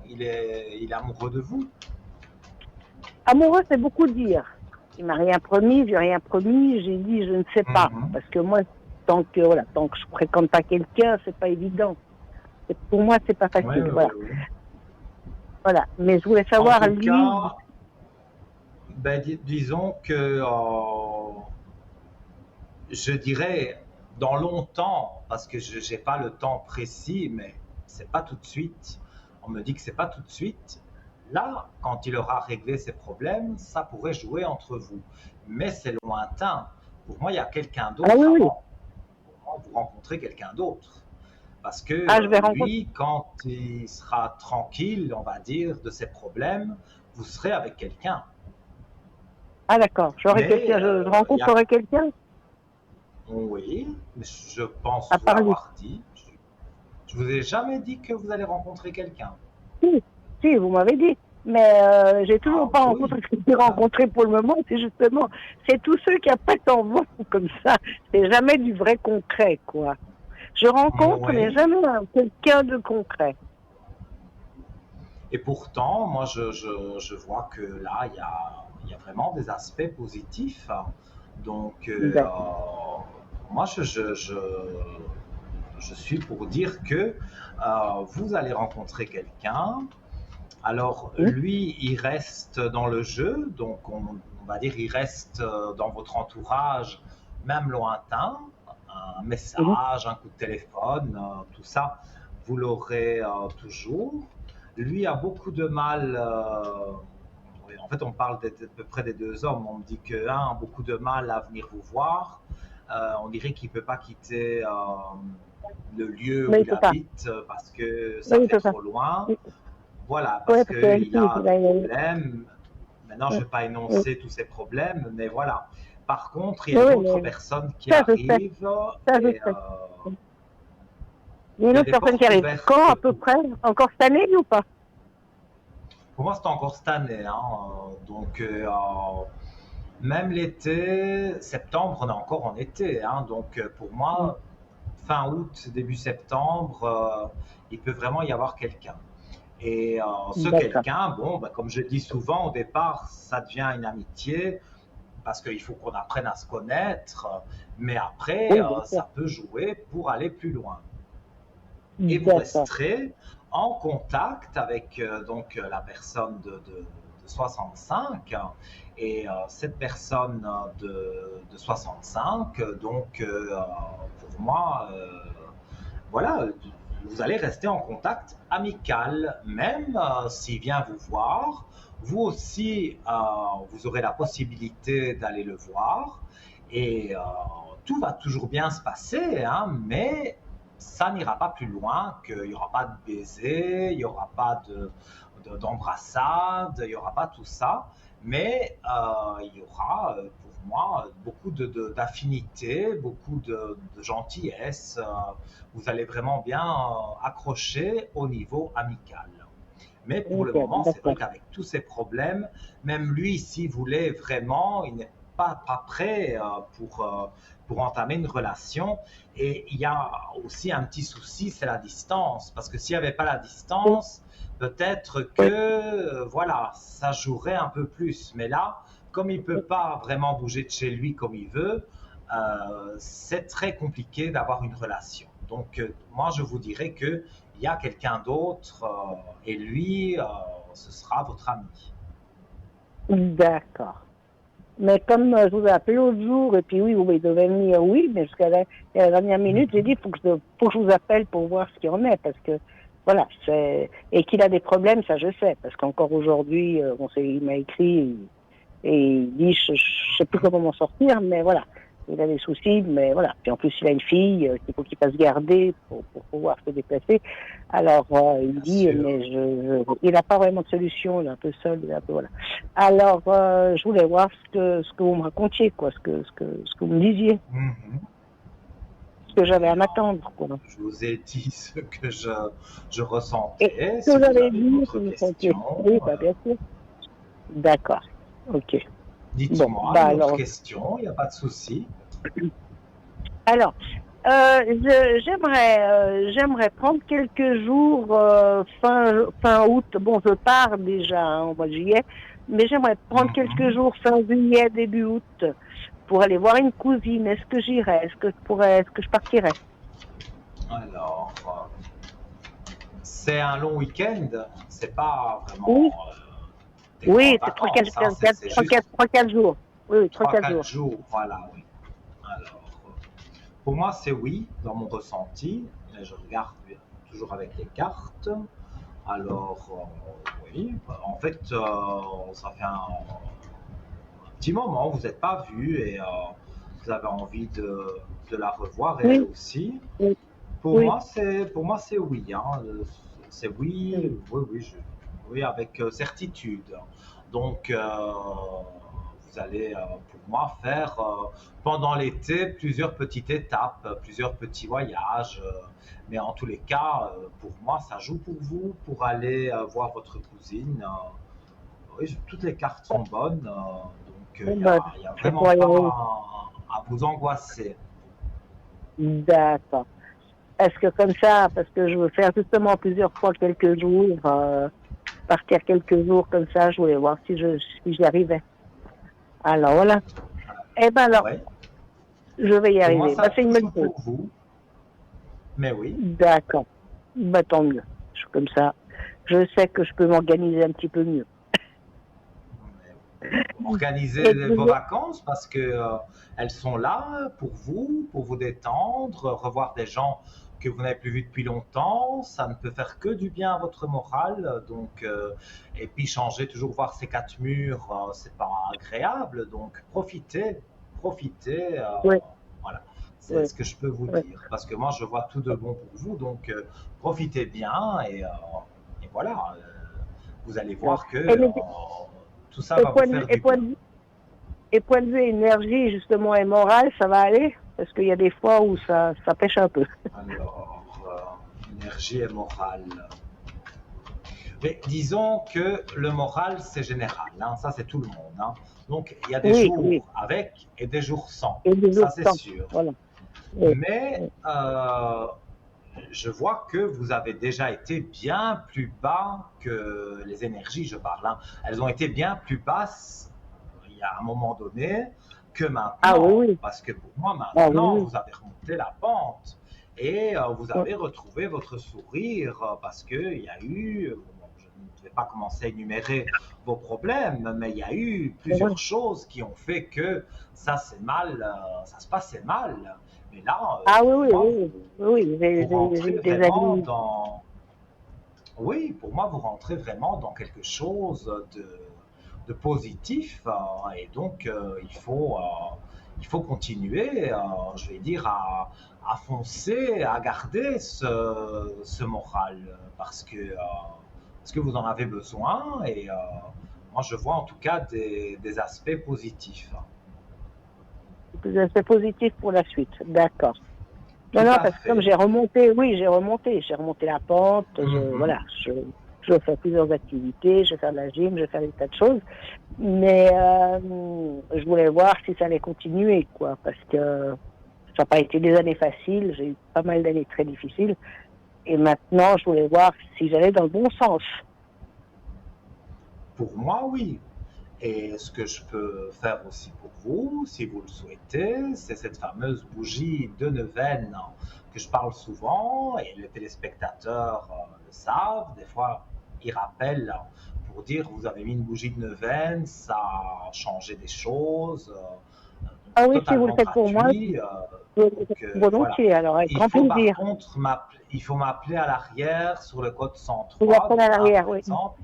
il est amoureux de vous? Amoureux, c'est beaucoup dire. Il m'a rien promis, j'ai rien promis, j'ai dit je ne sais pas. Parce que moi, tant que je fréquente pas quelqu'un, c'est pas évident. Pour moi, c'est pas facile. Ouais, Voilà. ouais. Voilà. Mais je voulais En savoir, tout lui, cas, ben, disons que je dirais dans longtemps, parce que je n'ai pas le temps précis, mais c'est pas tout de suite. On me dit que c'est pas tout de suite. Là, quand il aura réglé ses problèmes, ça pourrait jouer entre vous. Mais c'est lointain. Pour moi, il y a quelqu'un ah d'autre oui, oui. avant. Pour moi, vous rencontrez quelqu'un d'autre. Parce que Je vais rencontrer. lui, quand il sera tranquille, on va dire, de ses problèmes, vous serez avec quelqu'un. Ah d'accord. J'aurai Mais quelqu'un, je rencontrerai quelqu'un oui, mais je pense à vous part lui. l'avoir dit. Je vous ai jamais dit que vous allez rencontrer quelqu'un. Si, vous m'avez dit. Mais j'ai toujours pas Oui, rencontré ce que j'ai rencontré pour le moment. C'est justement, c'est tous ceux qui appellent en vent comme ça. C'est jamais du vrai concret, quoi. Je rencontre, mais oui. jamais quelqu'un de concret. Et pourtant, moi, je vois que là, il y a vraiment des aspects positifs. Donc, moi, je suis pour dire que vous allez rencontrer quelqu'un. Alors, lui, il reste dans le jeu, donc on va dire il reste dans votre entourage, même lointain. Un message, un coup de téléphone, tout ça, vous l'aurez toujours. Lui a beaucoup de mal oui, en fait, on parle d'à peu près des deux hommes. On me dit qu'un a beaucoup de mal à venir vous voir. On dirait qu'il ne peut pas quitter le lieu où Oui, il c'est ça. habite parce que ça Oui, fait c'est ça. trop loin. Oui, Voilà, ouais, parce parce qu'il y a une qu'il fille, a il a des une- problèmes. Maintenant, je Oui, ne vais pas oui, énoncer tous ces problèmes, mais voilà. Par contre, il y oui, a oui, d'autres mais personnes qui ça, je sais. arrivent Ça, je et sais. Il y a il une y a autre des personne qui portes arrive. Quand, ouvertes à peu pour. près? Encore cette année ou pas? Pour moi, c'est encore cette année, hein. Donc, même l'été, septembre, on est encore en été, hein. Donc, pour Mm. moi, fin août, début septembre, il peut vraiment y avoir quelqu'un. Et ce D'accord. quelqu'un, bon, bah, comme je dis souvent, au départ, ça devient une amitié parce qu'il faut qu'on apprenne à se connaître, mais après, Oui, bien sûr. ça peut jouer pour aller plus loin. Et vous D'accord. resterez en contact avec la personne de 65 et cette personne de 65, pour moi, voilà, vous allez rester en contact amical, même s'il vient vous voir. Vous aussi, vous aurez la possibilité d'aller le voir et tout va toujours bien se passer, hein, mais ça n'ira pas plus loin qu'il n'y aura pas de baiser, il n'y aura pas d'embrassade, il n'y aura pas tout ça, mais il y aura pour moi beaucoup d'affinité, beaucoup de gentillesse. Vous allez vraiment bien accrocher au niveau amical. Mais pour le Nickel, moment, c'est vrai d'accord. qu'avec tous ces problèmes, même lui, s'il voulait vraiment, il n'est pas prêt pour entamer une relation. Et il y a aussi un petit souci, c'est la distance. Parce que s'il n'y avait pas la Oui, distance, peut-être que, oui, voilà, ça jouerait un peu plus. Mais là, comme il ne peut oui. pas vraiment bouger de chez lui comme il veut, c'est très compliqué d'avoir une relation. Donc, moi, je vous dirais que il y a quelqu'un d'autre et lui, ce sera votre ami. D'accord. Mais comme je vous ai appelé l'autre jour, et puis oui, vous devez venir, oui, mais jusqu'à la dernière minute, j'ai dit, faut que je vous appelle pour voir ce qu'il en est, parce que, voilà, et qu'il a des problèmes, ça je sais, parce qu'encore aujourd'hui, il m'a écrit, et il dit, je sais plus comment m'en sortir, mais voilà, il a des soucis, mais voilà. Puis en plus, il a une fille qu'il faut qu'il fasse garder pour pouvoir se déplacer. Alors, il Bien dit, sûr. mais il n'a pas vraiment de solution, il est un peu seul, il est un peu, voilà. Alors, je voulais voir ce que vous me racontiez, quoi, ce que vous me disiez, Mhm. ce que j'avais Et, à m'attendre, quoi. je vous ai dit ce que je Et ressentais. ce que Si vous vous avez avez dit, d'autres vous me sentiez. questions, Oui, bah, bien sûr. D'accord. Ok. Bon, dites-moi bah une autre alors, question, il n'y a pas de souci. Alors, j'aimerais prendre quelques jours fin août. Bon, je pars déjà au mois de juillet, mais j'aimerais prendre quelques Mhm. jours fin juillet, début août, pour aller voir une cousine. Est-ce que j'irais? Est-ce que je partirais? Alors, c'est un long week-end, c'est pas Oui, vraiment des oui, grandes c'est trois, quatre, vacances, hein, c'est juste trois, quatre jours. Oui, oui, trois, trois quatre quatre jours. jours, voilà, oui. Alors, pour moi, c'est oui, dans mon ressenti. Et je regarde toujours avec les cartes. Alors, oui, en fait, ça fait un petit moment, vous n'êtes pas vu et vous avez envie de la revoir et elle Oui, aussi. oui, oui. Pour moi, c'est oui, hein. C'est oui, Oui. oui, oui, oui, avec certitude. Donc, vous allez, pour moi, faire pendant l'été plusieurs petites étapes, plusieurs petits voyages. Mais en tous les cas, pour moi, ça joue pour vous, pour aller voir votre cousine. Oui, toutes les cartes sont bonnes, donc Bon, il bah, y a je vraiment pourrais y aller. pas à vous angoisser. D'accord. Est-ce que comme ça, parce que je veux faire justement plusieurs fois quelques jours, partir quelques jours comme ça, je voulais voir si j'y arrivais. Alors voilà. Eh ben alors, Ouais. je vais y Pour moi, arriver. Bah, ça c'est une bonne joue chose. pour vous, mais oui. D'accord. Bah, tant mieux. Comme ça, je sais que je peux m'organiser un petit peu mieux. Organisez Et vos puis, vacances parce que elles sont là pour vous détendre, revoir des gens que vous n'avez plus vu depuis longtemps, ça ne peut faire que du bien à votre morale. Donc, et puis changer, toujours voir ces quatre murs, c'est pas agréable. Donc profitez. Oui, Voilà, c'est oui, ce que je peux vous oui. dire. Parce que moi, je vois tout de bon pour vous. Donc, profitez bien et voilà. Vous allez voir que Et, tout ça et va vous point de, faire du bien. et point de vue énergie, justement, et morale, ça va aller? Parce qu'il y a des fois où ça pêche un peu. Alors, énergie et morale. Mais disons que le moral, c'est général, hein, ça c'est tout le monde, hein. Donc il y a des Oui, oui. jours avec et des jours sans, Et des ça autres c'est temps. sûr. Voilà. Oui, Mais oui. je vois que vous avez déjà été bien plus bas que les énergies, je parle, hein. Elles ont été bien plus basses il y a un moment donné que Ah oui, maintenant. oui. Parce que pour moi, Ah oui, maintenant, oui. vous avez remonté la pente et vous Oui, avez retrouvé votre sourire parce qu'il y a eu, bon, je ne vais pas commencer à énumérer vos problèmes, mais il y a eu oui. plusieurs choses qui ont fait que ça, c'est mal, ça se passait mal. Mais là, Ah oui, pour oui, moi, oui. Oui, vous j'ai rentrez eu des vraiment amis. dans... Oui, pour moi, vous rentrez vraiment dans quelque chose de positif. Et donc, il faut continuer, je vais dire, à foncer, à garder ce moral parce que vous en avez besoin. Et moi, je vois en tout cas des aspects positifs. C'est positif pour la suite. D'accord. Non, Tout non, à parce que comme fait. j'ai remonté, oui, j'ai remonté la pente, Mhm. voilà, je fais plusieurs activités, je fais de la gym, je fais des tas de choses, mais je voulais voir si ça allait continuer, quoi, parce que ça n'a pas été des années faciles, j'ai eu pas mal d'années très difficiles, et maintenant, je voulais voir si j'allais dans le bon sens. Pour moi, oui. Et ce que je peux faire aussi pour vous, si vous le souhaitez, c'est cette fameuse bougie de neuvaine que je parle souvent et les téléspectateurs le savent. Des fois, ils rappellent pour dire vous avez mis une bougie de neuvaine, ça a changé des choses. Donc Ah c'est oui, si vous le totalement faites pour moi, gratuit. Donc voilà. volontiers, alors avec Il grand faut par plaisir. contre il faut m'appeler à l'arrière sur le code Je vous 103, appelle à demain l'arrière, par oui. exemple,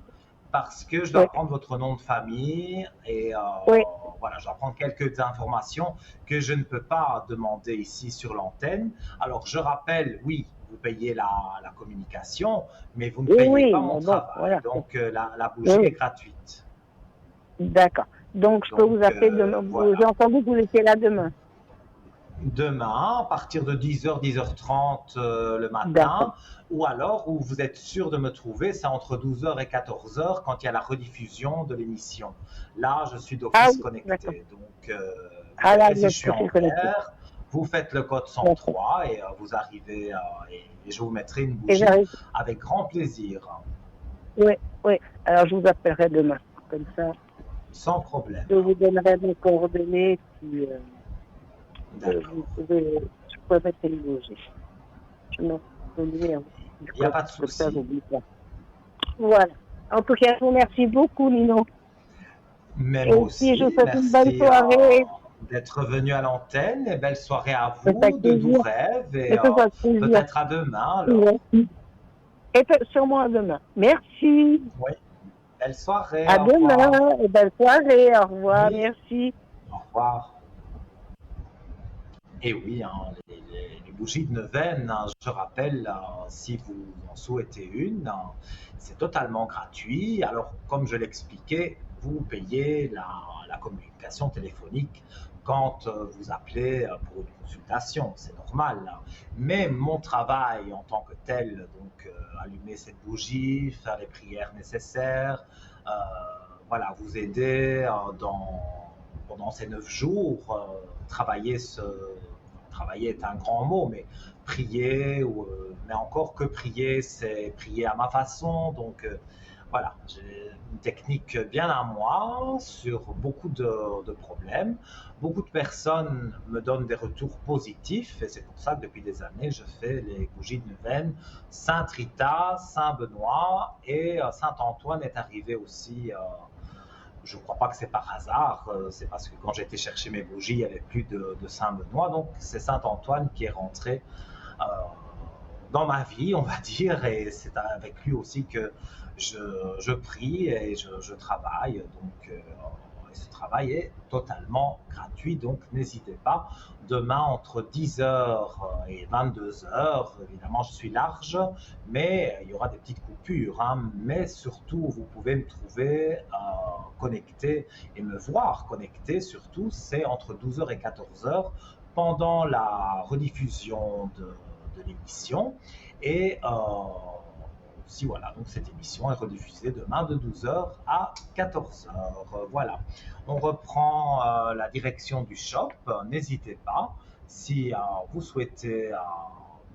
parce que je dois Oui, prendre votre nom de famille et oui. voilà, je dois prendre quelques informations que je ne peux pas demander ici sur l'antenne. Alors, je rappelle, oui, vous payez la communication, mais vous ne Oui, payez oui, pas mon mais bon, travail. voilà. Donc, la Oui, bougie est oui. gratuite. D'accord. Donc, je peux vous Donc, appeler demain. J'ai voilà. entendu que vous étiez là demain. Demain, à partir de 10h, 10h30 le D'accord. matin, ou alors où vous êtes sûr de me trouver, c'est entre 12h et 14h quand il y a la rediffusion de l'émission. Là, je suis Ah d'office oui, d'accord. connecté. Donc, vous Ah là, verrez vous si je êtes suis en profil connecté. vert, vous faites le code D'accord. 103 et vous arrivez et je vous mettrai une Et bougie j'arrive. avec grand plaisir, Oui, oui. Alors, je vous appellerai demain. Comme ça, sans problème. je vous donnerai mes coordonnées si D'accord. vous pouvez, je peux mettre une loger. Je mets le numéro du Il n'y a code. pas de Comme ça, souci. j'oublie pas. Voilà. En tout cas, je vous remercie beaucoup, Nino. Mais moi Et puis, je vous aussi, souhaite une bonne merci soirée. d'être venu à l'antenne et belle soirée à C'est vous, avec de doux plaisir. rêves et C'est avec plaisir. peut-être à demain alors. Merci. Et sûrement à demain. Merci. Oui, belle soirée, À au revoir. demain. Et belle soirée. Au revoir. Oui, Merci. au revoir. Et oui, hein, les bougies de neuvaine, hein, je rappelle, si vous en souhaitez une, c'est totalement gratuit. Alors, comme je l'expliquais, vous payez la communication téléphonique quand vous appelez pour une consultation, c'est normal, hein. Mais mon travail en tant que tel, donc allumer cette bougie, faire les prières nécessaires, euh, voilà, vous aider pendant ces 9 jours, travailler est un grand mot, mais prier, mais encore que prier, c'est prier à ma façon. Donc voilà, j'ai une technique bien à moi sur beaucoup de problèmes. Beaucoup de personnes me donnent des retours positifs et c'est pour ça que depuis des années, je fais les bougies de neuvaine. Saint Rita, Saint Benoît et Saint Antoine est arrivé aussi. Je ne crois pas que c'est par hasard, c'est parce que quand j'étais chercher mes bougies, il n'y avait plus de Saint-Benoît, donc c'est Saint-Antoine qui est rentré euh, dans ma vie, on va dire, et c'est avec lui aussi que je prie et je travaille. Donc, et ce travail est totalement gratuit, donc n'hésitez pas. Demain, entre 10h et 22h, évidemment, je suis large, mais il y aura des petites coupures. Hein. Mais surtout, vous pouvez me trouver connecté et me voir connecté, surtout, c'est entre 12h et 14h pendant la rediffusion de l'émission. Et aussi, voilà, donc cette émission est rediffusée demain de 12h à 14h. Voilà, on reprend la direction du shop. N'hésitez pas, si vous souhaitez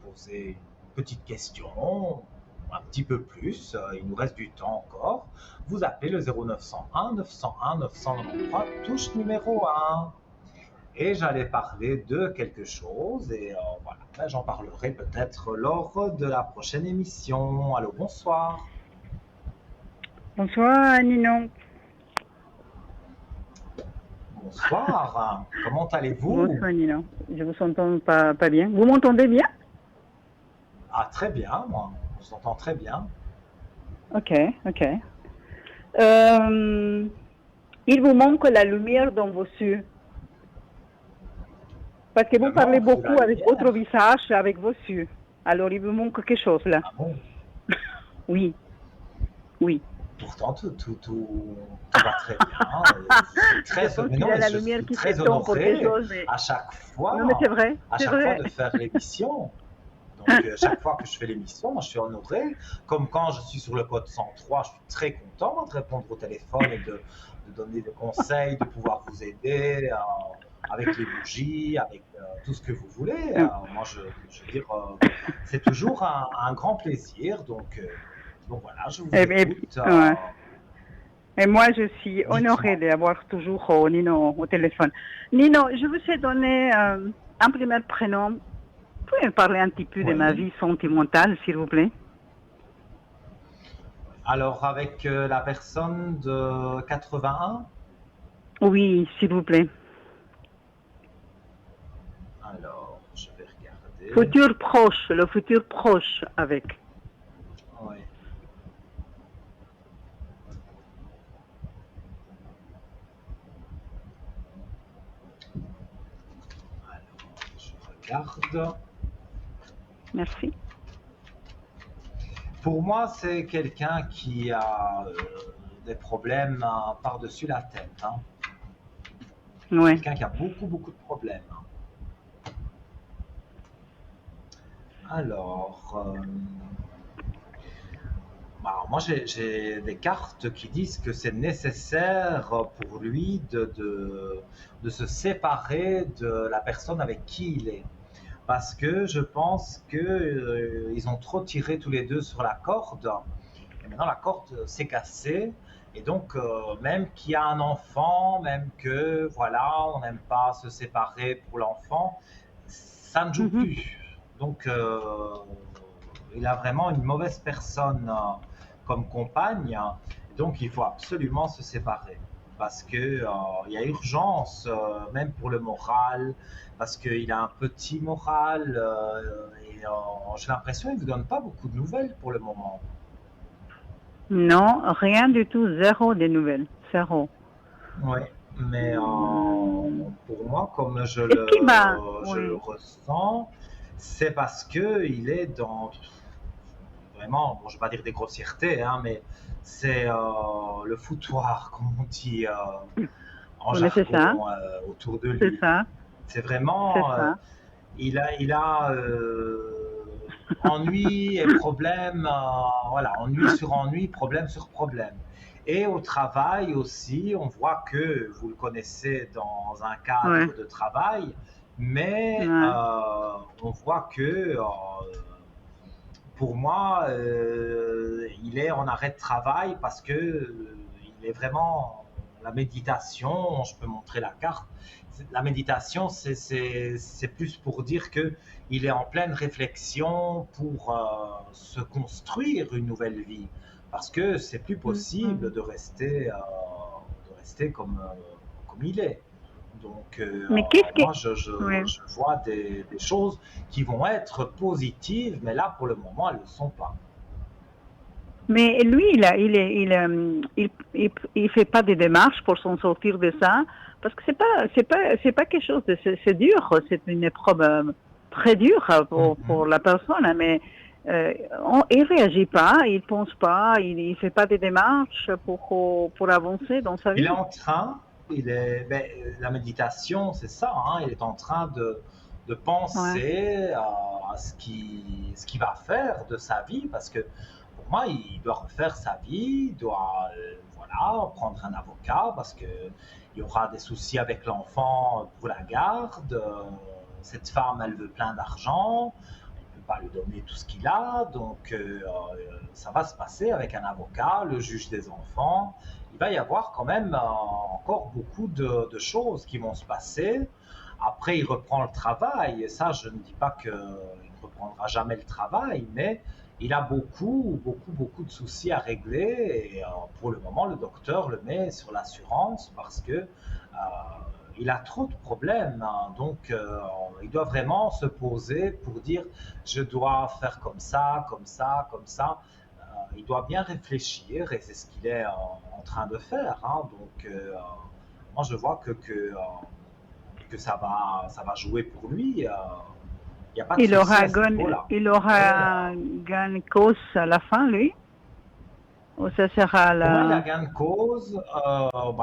poser une petite question, un petit peu plus, il nous reste du temps encore, vous appelez le 0901 901 993, touche numéro 1. Et j'allais parler de quelque chose et voilà, ben, j'en parlerai peut-être lors de la prochaine émission. Allô, bonsoir. Bonsoir Ninon. Bonsoir, comment allez-vous? Bonsoir Ninon, je vous entends pas bien. Vous m'entendez bien? Ah, très bien, moi, je vous entends très bien. Ok. Il vous manque la lumière dans vos yeux. Parce que vous parlez beaucoup avec votre visage, avec vos yeux. Alors il vous manque quelque chose là. Ah bon? Oui. Pourtant, tout va très bien. Je suis très honoré à chaque fois, non, mais c'est vrai, de faire l'émission. Donc, chaque fois que je fais l'émission, je suis honoré. Comme quand je suis sur le code 103, je suis très content de répondre au téléphone et de donner des conseils, de pouvoir vous aider avec les bougies, avec tout ce que vous voulez. Moi, je veux dire, c'est toujours un grand plaisir. Donc voilà, je vous écoute. Et moi, je suis honorée d'avoir toujours Nino au téléphone. Nino, je vous ai donné un premier prénom. Vous pouvez me parler un petit peu de ma vie sentimentale, s'il vous plaît? Alors, avec la personne de 81? Oui, s'il vous plaît. Alors, je vais regarder. Le futur proche avec. Oui. Alors, je regarde. Merci. Pour moi, c'est quelqu'un qui a des problèmes par-dessus la tête. Hein. Ouais. Quelqu'un qui a beaucoup de problèmes. Alors, moi j'ai des cartes qui disent que c'est nécessaire pour lui de se séparer de la personne avec qui il est. Parce que je pense qu'ils ont trop tiré tous les deux sur la corde. Et maintenant la corde s'est cassée. Et donc, même qu'il y a un enfant, même que voilà, on n'aime pas se séparer pour l'enfant, ça ne joue plus. Donc, il a vraiment une mauvaise personne comme compagne. Donc, il faut absolument se séparer. Parce qu'il y a urgence, même pour le moral, parce qu'il a un petit moral. Et j'ai l'impression qu'il ne vous donne pas beaucoup de nouvelles pour le moment. Non, rien du tout, zéro des nouvelles, zéro. Oui, mais pour moi, comme je le ressens, c'est parce qu'il est dans vraiment, bon, je ne vais pas dire des grossièretés, hein, mais c'est le foutoir, comme on dit en jargon autour de lui. C'est ça. C'est vraiment, il a ennui et problème, voilà, ennui sur ennui, problème sur problème. Et au travail aussi, on voit que vous le connaissez dans un cadre de travail, mais on voit que pour moi, il est en arrêt de travail parce que il est vraiment la méditation. Je peux montrer la carte. La méditation, c'est plus pour dire que il est en pleine réflexion pour se construire une nouvelle vie, parce que c'est plus possible de rester comme il est. Donc, Mais qu'est-ce moi, que... Ouais. je vois des choses qui vont être positives, mais là, pour le moment, elles ne le sont pas. Mais lui, il fait pas des démarches pour s'en sortir de ça, parce que c'est pas quelque chose de, c'est dur, c'est une épreuve très dure pour la personne, hein, mais il réagit pas, il pense pas, il fait pas des démarches pour avancer dans sa Il est vie. en train, la méditation, c'est ça, hein, il est en train de Ouais. penser à ce qu'il va faire de sa vie, parce que pour moi, il doit refaire sa vie, il doit voilà, prendre un avocat, parce que il y aura des soucis avec l'enfant pour la garde. Cette femme, elle veut plein d'argent, elle ne peut pas lui donner tout ce qu'il a, donc ça va se passer avec un avocat, le juge des enfants. Il va y avoir quand même encore beaucoup de choses qui vont se passer. Après, il reprend le travail, et ça, je ne dis pas qu'il ne reprendra jamais le travail, mais il a beaucoup de soucis à régler, et pour le moment, le docteur le met sur l'assurance parce que il a trop de problèmes, hein. Donc il doit vraiment se poser pour dire je dois faire comme ça, comme ça, comme ça. Il doit bien réfléchir, et c'est ce qu'il est en train de faire, hein. Donc moi je vois que ça va jouer pour lui. Il n'y a pas de souci à ce niveau-là. Il Mais aura gain de cause à la fin, lui? Ou ça sera pour moi, il la... a gain de cause.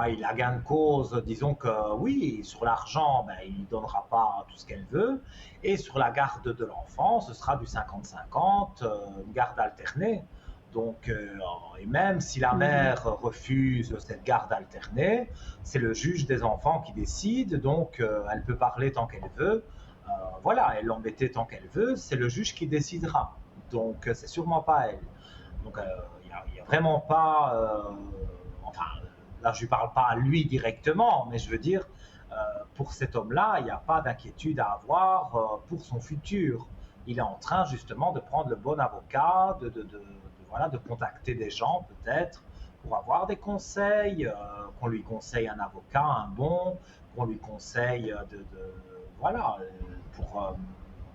Il a gain de cause, disons que oui, sur l'argent, il ne donnera pas tout ce qu'elle veut. Et sur la garde de l'enfant, ce sera du 50-50, une garde alternée. Donc, et même si la mère refuse cette garde alternée, c'est le juge des enfants qui décide. Donc, elle peut parler tant qu'elle veut. Voilà, elle l'embêter tant qu'elle veut. C'est le juge qui décidera. Donc, c'est sûrement pas elle. Donc, il y a vraiment pas. Enfin, là, je ne parle pas à lui directement, mais je veux dire, pour cet homme-là, il n'y a pas d'inquiétude à avoir pour son futur. Il est en train justement de prendre le bon avocat, voilà, de contacter des gens peut-être pour avoir des conseils, qu'on lui conseille un avocat, un bon, qu'on lui conseille voilà, pour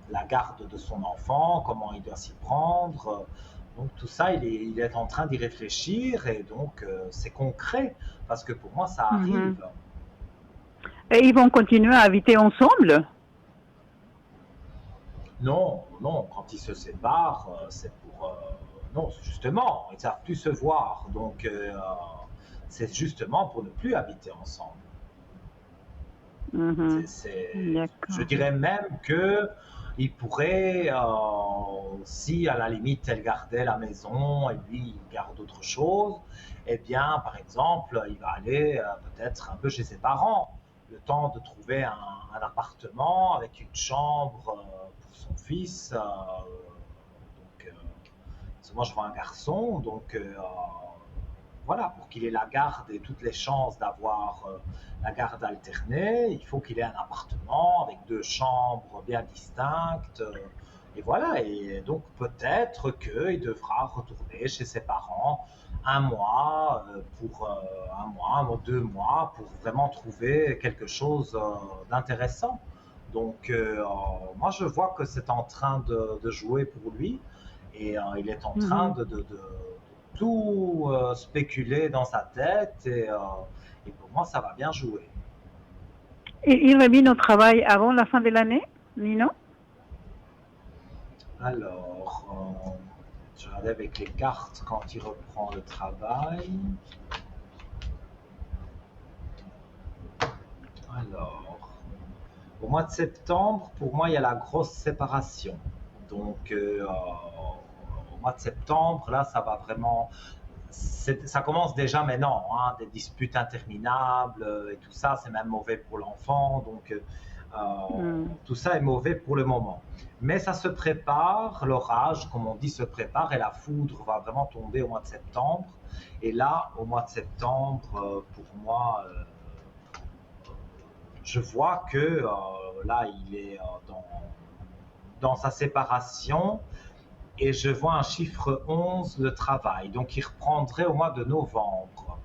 la garde de son enfant, comment il doit s'y prendre. Donc tout ça, il est en train d'y réfléchir, et donc c'est concret parce que pour moi ça arrive. Et ils vont continuer à habiter ensemble? Non, non, quand ils se séparent, c'est pour... non, justement, ils ne savent plus se voir. Donc c'est justement pour ne plus habiter ensemble. Je dirais même que il pourrait, si à la limite elle gardait la maison et lui il garde autre chose, eh bien par exemple il va aller peut-être un peu chez ses parents, le temps de trouver un appartement avec une chambre pour son fils. Parce que moi je vois un garçon, donc voilà, pour qu'il ait la garde et toutes les chances d'avoir la garde alternée, il faut qu'il ait un appartement avec 2 chambres bien distinctes. Et voilà, et donc peut-être qu'il devra retourner chez ses parents un mois, un mois, 2 mois, pour vraiment trouver quelque chose d'intéressant. Donc moi je vois que c'est en train de jouer pour lui, et il est en train de tout spéculer dans sa tête, et pour moi ça va bien jouer. Il remet au travail avant la fin de l'année, Nino? Alors, je regardais avec les cartes quand il reprend le travail. Alors, au mois de septembre, pour moi il y a la grosse séparation. Donc au mois de septembre, là ça va vraiment... Ça commence déjà maintenant, hein, des disputes interminables et tout ça, c'est même mauvais pour l'enfant, donc tout ça est mauvais pour le moment. Mais ça se prépare, l'orage, comme on dit, se prépare, et la foudre va vraiment tomber au mois de septembre. Et là, au mois de septembre, pour moi, je vois que là, il est dans sa séparation. Et je vois un chiffre 11, le travail. Donc il reprendrait au mois de novembre.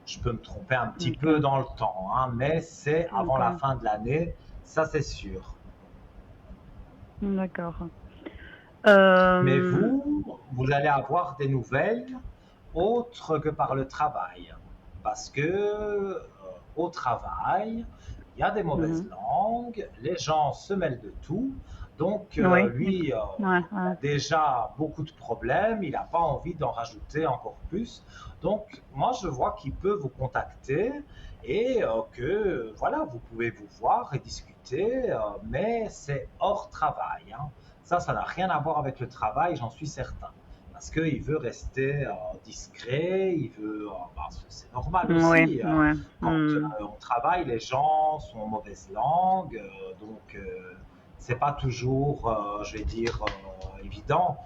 Je peux me tromper un petit peu dans le temps, hein, mais c'est avant la fin de l'année, ça c'est sûr. D'accord. Mais vous allez avoir des nouvelles autres que par le travail. Parce que au travail, il y a des mauvaises langues, les gens se mêlent de tout. Donc lui, il a déjà beaucoup de problèmes, il n'a pas envie d'en rajouter encore plus. Donc moi, je vois qu'il peut vous contacter et que voilà, vous pouvez vous voir et discuter, mais c'est hors travail, hein. Ça n'a rien à voir avec le travail, j'en suis certain. Parce qu'il veut rester discret, il veut. C'est normal aussi. Quand on travaille, les gens sont en mauvaise langue, donc c'est pas toujours, je vais dire, évident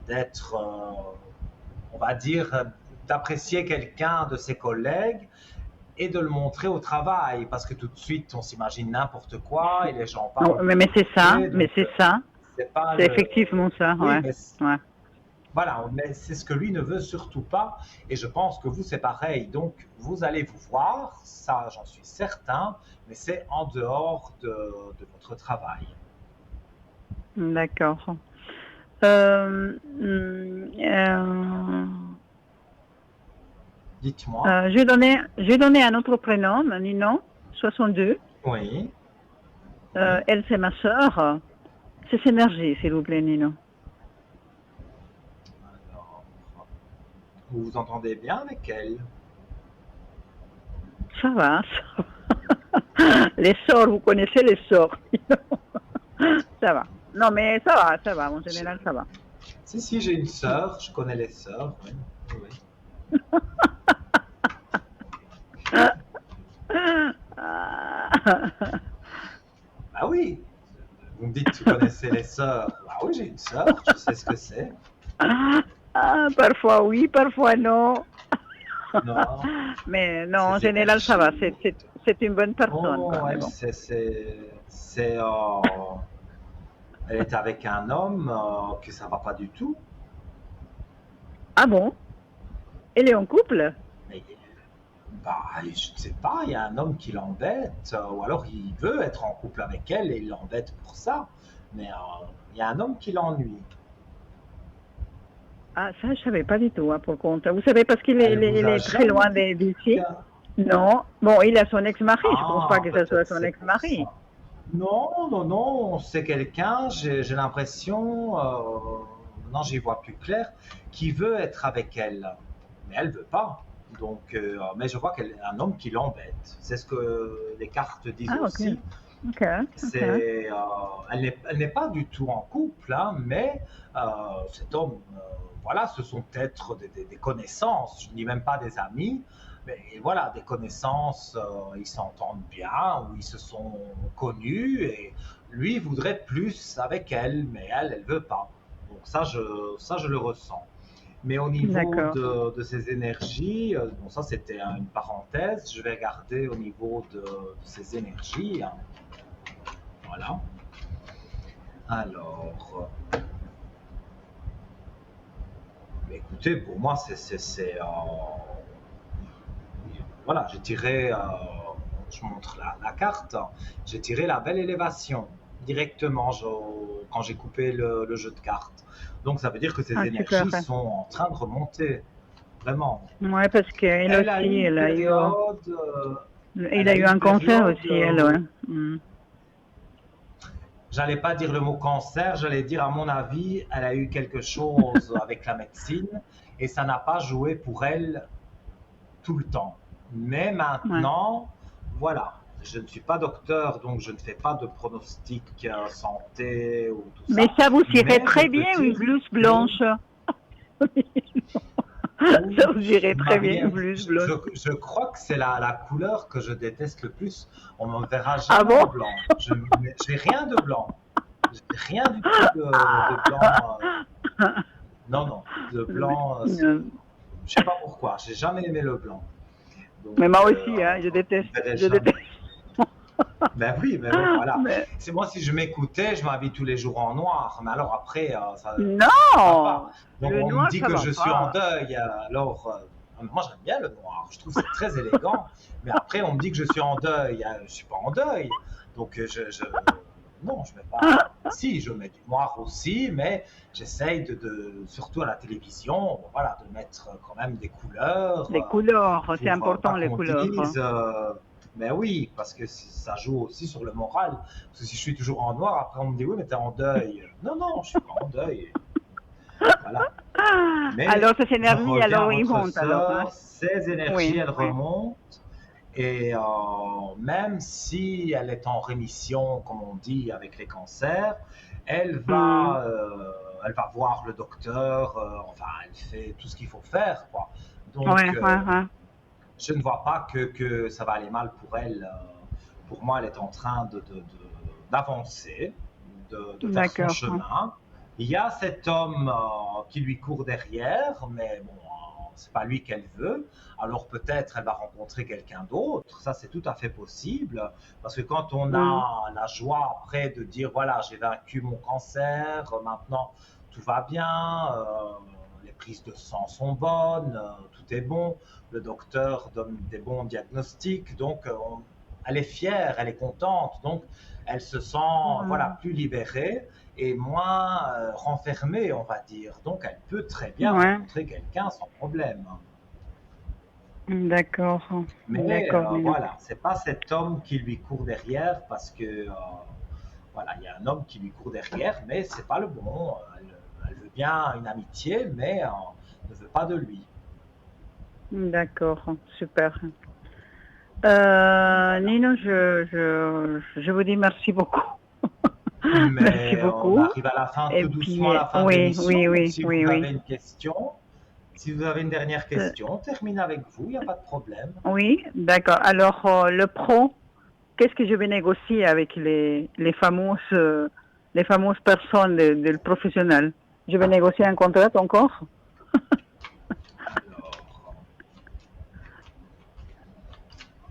d'être, on va dire, d'apprécier quelqu'un de ses collègues et de le montrer au travail, parce que tout de suite, on s'imagine n'importe quoi et les gens parlent. Mais c'est ça, c'est ça. C'est effectivement ça, oui, Voilà, mais c'est ce que lui ne veut surtout pas, et je pense que vous, c'est pareil. Donc, vous allez vous voir, ça, j'en suis certain, mais c'est en dehors de votre travail. D'accord. Dites-moi. Je vais donner un autre prénom, Nino, 62. Oui. Elle, c'est ma sœur. C'est énergie, s'il vous plaît, Nino. Alors, vous vous entendez bien avec elle? Ça va. Les sorts, vous connaissez les sorts. Ça va. Non, mais ça va, en général, ça va. Si, j'ai une sœur, je connais les sœurs, oui. Ah oui, vous me dites que vous connaissez les sœurs. Ah oui, j'ai une sœur, je sais ce que c'est. Parfois oui, parfois non. Non. Mais non, en général, ça va. C'est une bonne personne. Oh, quoi, elle, bon. Elle est avec un homme que ça va pas du tout. Ah bon? Elle est en couple? Mais, je ne sais pas, il y a un homme qui l'embête, ou alors il veut être en couple avec elle et il l'embête pour ça. Mais il y a un homme qui l'ennuie. Ah, ça, je savais pas du tout, hein, pour contre. Vous savez, parce qu'il est très loin d'ici. Non. Bon, il a son ex-mari. Je pense pas que ce soit son ex-mari. Non, c'est quelqu'un, j'ai l'impression, non, j'y vois plus clair, qui veut être avec elle, mais elle veut pas. Donc, mais je vois qu'elle est un homme qui l'embête. C'est ce que les cartes disent aussi. Elle n'est pas du tout en couple, hein, mais cet homme, voilà, ce sont peut-être des connaissances. Je ne dis même pas des amis. Mais voilà, des connaissances, ils s'entendent bien, ou ils se sont connus, et lui voudrait plus avec elle, mais elle veut pas. Donc ça, je le ressens. Mais au niveau de ses énergies, bon, ça c'était une parenthèse, je vais regarder au niveau de ses énergies. Hein. Voilà. Alors, écoutez, pour moi, voilà, j'ai tiré, je montre la carte, j'ai tiré la belle élévation directement quand j'ai coupé le jeu de cartes. Donc ça veut dire que ces énergies sont en train de remonter, vraiment. Ouais, parce qu'elle aussi, elle a eu un cancer aussi, elle, ouais. J'allais pas dire le mot cancer, j'allais dire, à mon avis, elle a eu quelque chose avec la médecine et ça n'a pas joué pour elle tout le temps. Mais maintenant, voilà, je ne suis pas docteur, donc je ne fais pas de pronostic santé ou tout ça. Mais ça vous irait très bien une blouse blanche. Ça vous irait très bien une blouse blanche. Je crois que c'est la couleur que je déteste le plus. On ne me verra jamais en blanc. J'ai rien de blanc. J'ai rien du tout de blanc. Non, de blanc. Je ne sais pas pourquoi. J'ai jamais aimé le blanc. Donc, mais moi aussi, hein, je déteste. Ben oui, mais bon, voilà. C'est moi, si je m'écoutais, je m'habille tous les jours en noir. Mais alors après, ça. Non. Donc on me dit que je suis en deuil. Alors, Moi, j'aime bien le noir. Je trouve que c'est très élégant. Mais après, on me dit que je suis en deuil. Je ne suis pas en deuil. Donc, non, je ne mets pas. Si, je mets du noir aussi, mais j'essaye surtout à la télévision, voilà, de mettre quand même des couleurs. Les couleurs, c'est important, les qu'on couleurs. dise, mais oui, parce que ça joue aussi sur le moral. Parce que si je suis toujours en noir, après on me dit oui, mais t'es en deuil. Non, non, je suis pas en deuil. Voilà. Mais alors ces énergies, je alors reviens à ils votre montent. sœur, Alors, hein. ces énergies, Oui, elles oui. remontent. Et même si elle est en rémission, comme on dit, avec les cancers, elle va voir le docteur, enfin, elle fait tout ce qu'il faut faire, quoi. Donc, Ouais. je ne vois pas que ça va aller mal pour elle. Pour moi, elle est en train d'avancer, de faire son D'accord. chemin. Il y a cet homme qui lui court derrière, mais bon, c'est pas lui qu'elle veut. Alors peut-être elle va rencontrer quelqu'un d'autre. Ça, c'est tout à fait possible. Parce que quand on a la joie après de dire, voilà, j'ai vaincu mon cancer, maintenant tout va bien, les prises de sang sont bonnes, tout est bon, le docteur donne des bons diagnostics, donc elle est fière, elle est contente, donc elle se sent voilà, plus libérée et moins renfermée, on va dire. Donc elle peut très bien rencontrer quelqu'un sans problème. D'accord. Mais D'accord. voilà, c'est pas cet homme qui lui court derrière parce que voilà, il y a un homme qui lui court derrière, mais c'est pas le bon. Elle veut bien une amitié, mais ne veut pas de lui. D'accord, super. Nino, je vous dis merci beaucoup. Mais merci beaucoup. On arrive à la fin, tout doucement à la fin de l'émission. Si vous avez une question, si vous avez une dernière question, on termine avec vous, il n'y a pas de problème. Oui, d'accord. Alors, le pro, qu'est-ce que je vais négocier avec les fameuses personnes du professionnel? Je vais négocier un contrat encore?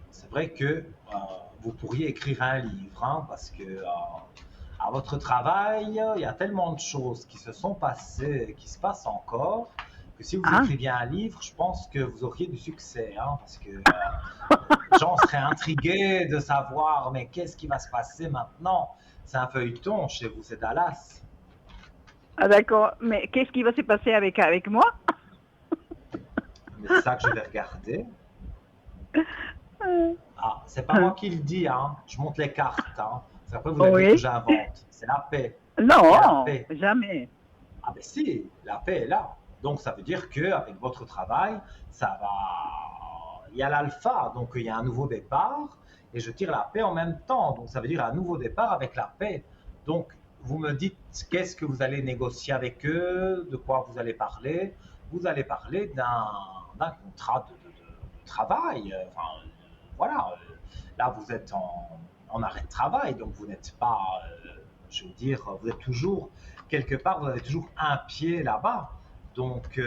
C'est vrai que vous pourriez écrire un livre, hein, parce que à votre travail, il y a tellement de choses qui se sont passées et qui se passent encore, que si vous écriviez un livre, je pense que vous auriez du succès, hein, parce que les gens seraient intrigués de savoir, mais qu'est-ce qui va se passer maintenant? C'est un feuilleton chez vous, c'est Dallas. Ah d'accord, mais qu'est-ce qui va se passer avec moi? Mais c'est ça que je vais regarder. Ah, c'est pas moi qui le dis, hein. Je monte les cartes, hein. C'est après vous allez dire que j'invente. C'est la paix. Non, la paix. Jamais. Ah ben si, la paix est là. Donc ça veut dire qu'avec votre travail, ça va. Il y a l'alpha, donc il y a un nouveau départ, et je tire la paix en même temps. Donc ça veut dire un nouveau départ avec la paix. Donc vous me dites qu'est-ce que vous allez négocier avec eux, de quoi vous allez parler. Vous allez parler d'un contrat de travail. Enfin, voilà. Là, vous êtes en arrêt de travail, donc vous n'êtes pas, je veux dire, vous êtes toujours quelque part, vous avez toujours un pied là-bas. Donc,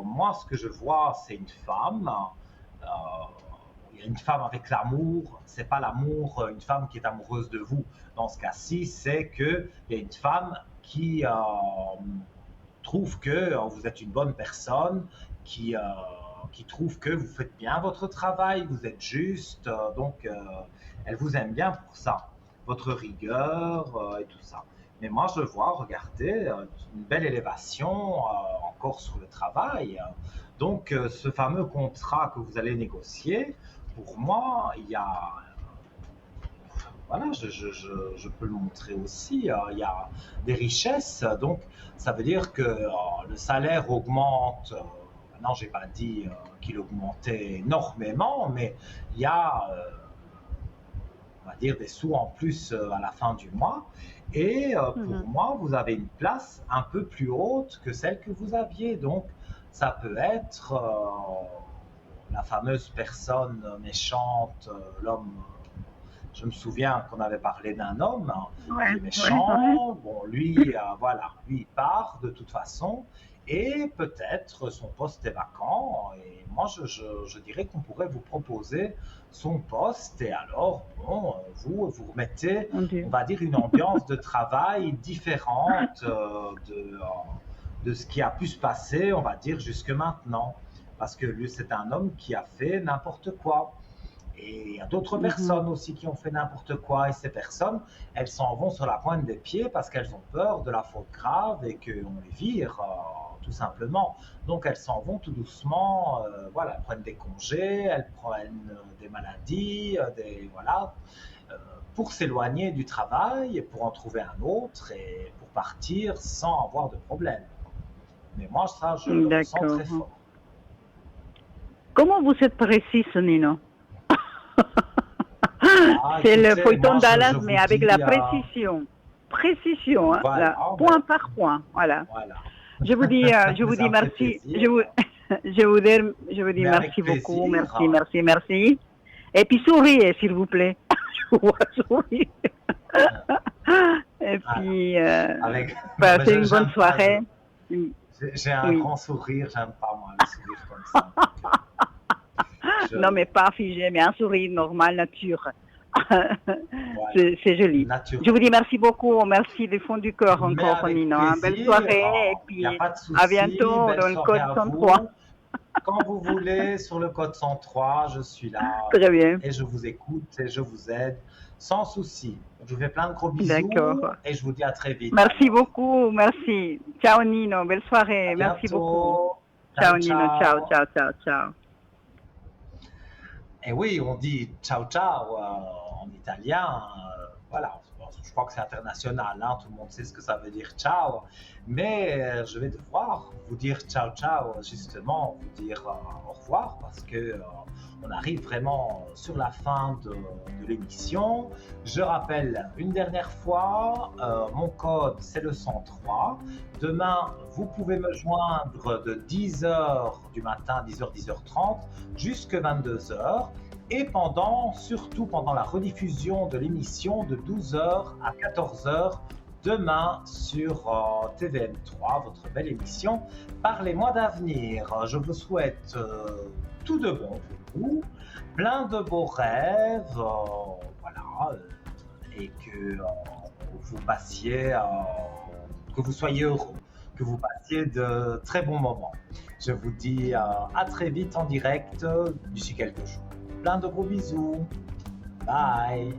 moi, ce que je vois, c'est une femme. Il y a une femme avec l'amour. C'est pas l'amour, une femme qui est amoureuse de vous. Dans ce cas-ci, c'est qu'il y a une femme qui trouve que vous êtes une bonne personne, qui trouve que vous faites bien votre travail, vous êtes juste. Donc, elle vous aime bien pour ça, votre rigueur et tout ça. Mais moi, je vois, regardez, une belle élévation encore sur le travail. Donc, ce fameux contrat que vous allez négocier, pour moi, il y a... Voilà, je peux le montrer aussi. Il y a des richesses. Donc, ça veut dire que le salaire augmente. Non, je n'ai pas dit qu'il augmentait énormément, mais il y a... on va dire des sous en plus à la fin du mois. Et pour moi, vous avez une place un peu plus haute que celle que vous aviez. Donc, ça peut être la fameuse personne méchante, l'homme. Je me souviens qu'on avait parlé d'un homme qui est méchant. Bon, lui, voilà, lui, il part de toute façon. Et peut-être son poste est vacant. Et moi, je dirais qu'on pourrait vous proposer son poste. Et alors, bon, vous remettez, on va dire, une ambiance de travail différente de ce qui a pu se passer, on va dire, jusque maintenant. parce que lui, c'est un homme qui a fait n'importe quoi. Et il y a d'autres personnes aussi qui ont fait n'importe quoi. Et ces personnes, elles s'en vont sur la pointe des pieds parce qu'elles ont peur de la faute grave et qu'on les vire, tout simplement. Donc elles s'en vont tout doucement. Voilà, elles prennent des congés, elles prennent des maladies, voilà, pour s'éloigner du travail et pour en trouver un autre et pour partir sans avoir de problème. Mais moi, ça, je le ressens très fort. Comment vous êtes précis, Nino? C'est le feuilleton Dallas, mais avec la précision. Précision, hein, Voilà. là, point par point. Voilà. Je vous dis merci. Je vous dis merci beaucoup. Merci. Et puis souriez, s'il vous plaît. Je vous vois sourire. Et puis, passez une bonne soirée. J'ai un grand sourire, j'aime pas moi le sourire comme ça. Non, mais pas figé, mais un sourire normal, nature. C'est joli. Je vous dis merci beaucoup, merci du fond du cœur encore, Nino. Belle soirée et puis à bientôt dans le code 103. Quand vous voulez, sur le code 103, je suis là. Très bien. Et je vous écoute et je vous aide sans souci. Je vous fais plein de gros bisous. D'accord. Et je vous dis à très vite. Merci beaucoup, merci. Ciao Nino, belle soirée. Merci beaucoup. Ciao Nino, ciao. Et oui, on dit ciao en italien. Voilà, je crois que c'est international, hein, tout le monde sait ce que ça veut dire ciao. Mais je vais devoir vous dire ciao, justement, vous dire au revoir parce que on arrive vraiment sur la fin de l'émission. Je rappelle une dernière fois, mon code c'est le 103. Demain, vous pouvez me joindre de 10h du matin, 10h30, jusqu'à 22h. Et surtout pendant la rediffusion de l'émission de 12h à 14h, demain sur TVM3, votre belle émission Parlez-moi d'avenir. Je vous souhaite tout de bon pour vous, plein de beaux rêves, voilà, et que vous passiez, que vous soyez heureux, que vous passiez de très bons moments. Je vous dis à très vite en direct d'ici quelques jours. Plein de gros bisous. Bye.